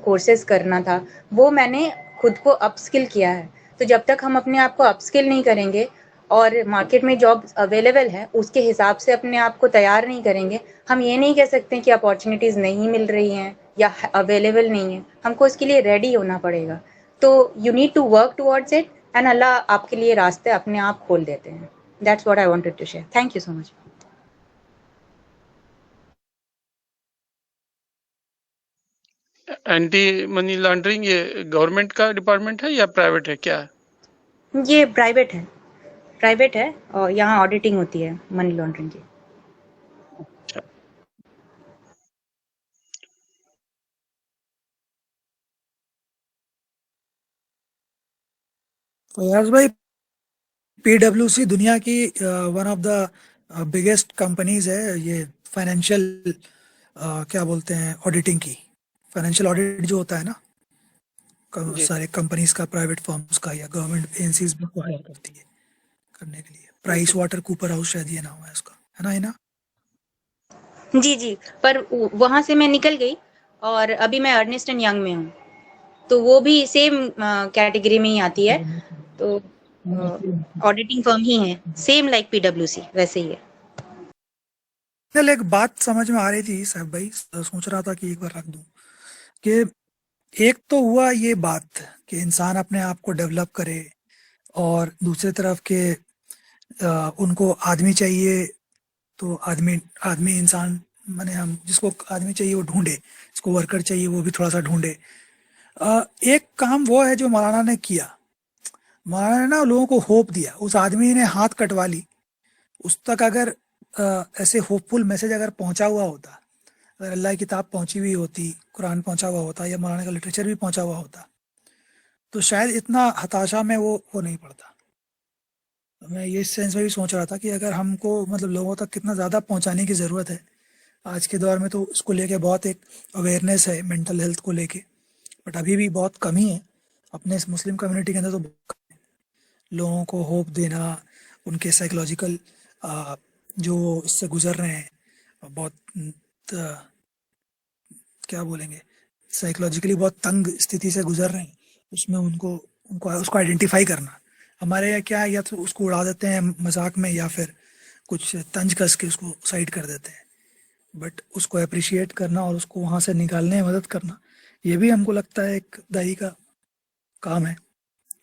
کورسز کرنا تھا وہ میں نے خود کو اپ اسکل کیا ہے. تو جب تک ہم اپنے آپ کو اپ اسکل نہیں کریں گے اور مارکیٹ میں جاب اویلیبل ہے اس کے حساب سے اپنے آپ کو تیار نہیں کریں گے، ہم یہ نہیں کہہ سکتے کہ اپارچونیٹیز نہیں مل رہی ہیں یا اویلیبل نہیں ہیں. ہم کو اس کے لیے ریڈی ہونا پڑے گا. تو you need to work towards it and اللہ آپ کے لیے راستے اپنے آپ کھول دیتے ہیں. That's what I wanted to share. Thank you so much. Anti money laundering یہ گورنمنٹ کا ڈپارٹمنٹ ہے یا پرائیویٹ ہے، کیا ہے؟ یہ پرائیویٹ ہے اور یہاں آڈیٹنگ ہوتی ہے منی لانڈرنگ کی. فیاض بھائی، پی ڈبلیو سی دنیا کی one of the biggest companies ہے. یہ فائنینشیل کیا بولتے ہیں آڈیٹنگ کی، فائنینشیل آڈیٹ جو ہوتا ہے نا جی سارے کمپنیز کا، پرائیویٹ فرمز کا یا گورنمنٹ ایجنسیز میں کو ہائر کرتی ہے کرنے کے لیے. پرائس واٹر کوپر ہاؤس شاید یہ نام ہے اس کا، ہے نا؟ جی پر وہاں سے میں نکل گئی اور ابھی میں ارنسٹ اینڈ ینگ میں ہوں، تو وہ بھی سیم کیٹیگری میں ہی آتی ہے. تو آڈیٹنگ فرم ہی ہے، same like P W C ویسے ہی ہے. ایک بات سمجھ میں آ رہی تھی صاحب بھائی، سوچ رہا تھا کہ ایک بار رکھ دوں کہ ایک تو ہوا یہ بات کہ انسان اپنے آپ کو ڈیولپ کرے، اور دوسری طرف کہ ان کو آدمی چاہیے تو آدمی انسان مانے ہم جس کو آدمی چاہیے وہ ڈھونڈے، جس کو ورکر چاہیے وہ بھی تھوڑا سا ڈھونڈے. ایک کام وہ ہے جو مولانا نے کیا. مولانا نے نا لوگوں کو ہوپ دیا. اس آدمی نے ہاتھ کٹوا لی، اس تک اگر ایسے ہوپ فل میسج اگر پہنچا ہوا ہوتا، اگر اللہ کی کتاب پہنچی ہوئی ہوتی، قرآن پہنچا ہوا ہوتا یا مولانا کا لٹریچر بھی پہنچا ہوا ہوتا، تو شاید اتنا ہتاشا میں وہ نہیں پڑتا. میں یہ سینس میں بھی سوچ رہا تھا کہ اگر ہم کو مطلب لوگوں تک کتنا زیادہ پہنچانے کی ضرورت ہے. آج کے دور میں تو اس کو لے کے بہت ایک اویئرنیس ہے مینٹل ہیلتھ کو لے کے، بٹ ابھی بھی بہت کمی ہے اپنے اس مسلم کمیونٹی کے اندر. تو بہت کمی ہے لوگوں کو ہوپ دینا، ان کے سائیکولوجیکل جو اس سے گزر رہے ہیں، بہت کیا بولیں گے، سائیکولوجیکلی بہت تنگ استھتی سے گزر رہے ہیں، اس میں ان کو آئیڈینٹیفائی کرنا. ہمارے یہاں کیا ہے، یا تو اس کو اڑا دیتے ہیں مذاق میں یا پھر کچھ طنز کس کے اس کو سائڈ کر دیتے ہیں. بٹ اس کو اپریشیٹ کرنا اور اس کو وہاں سے نکالنے میں مدد کرنا، یہ بھی ہم کو لگتا ہے ایک دائی کا کام ہے،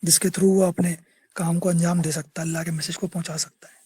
جس کے تھرو وہ اپنے کام کو انجام دے سکتا ہے، اللہ کے میسج کو پہنچا سکتا ہے۔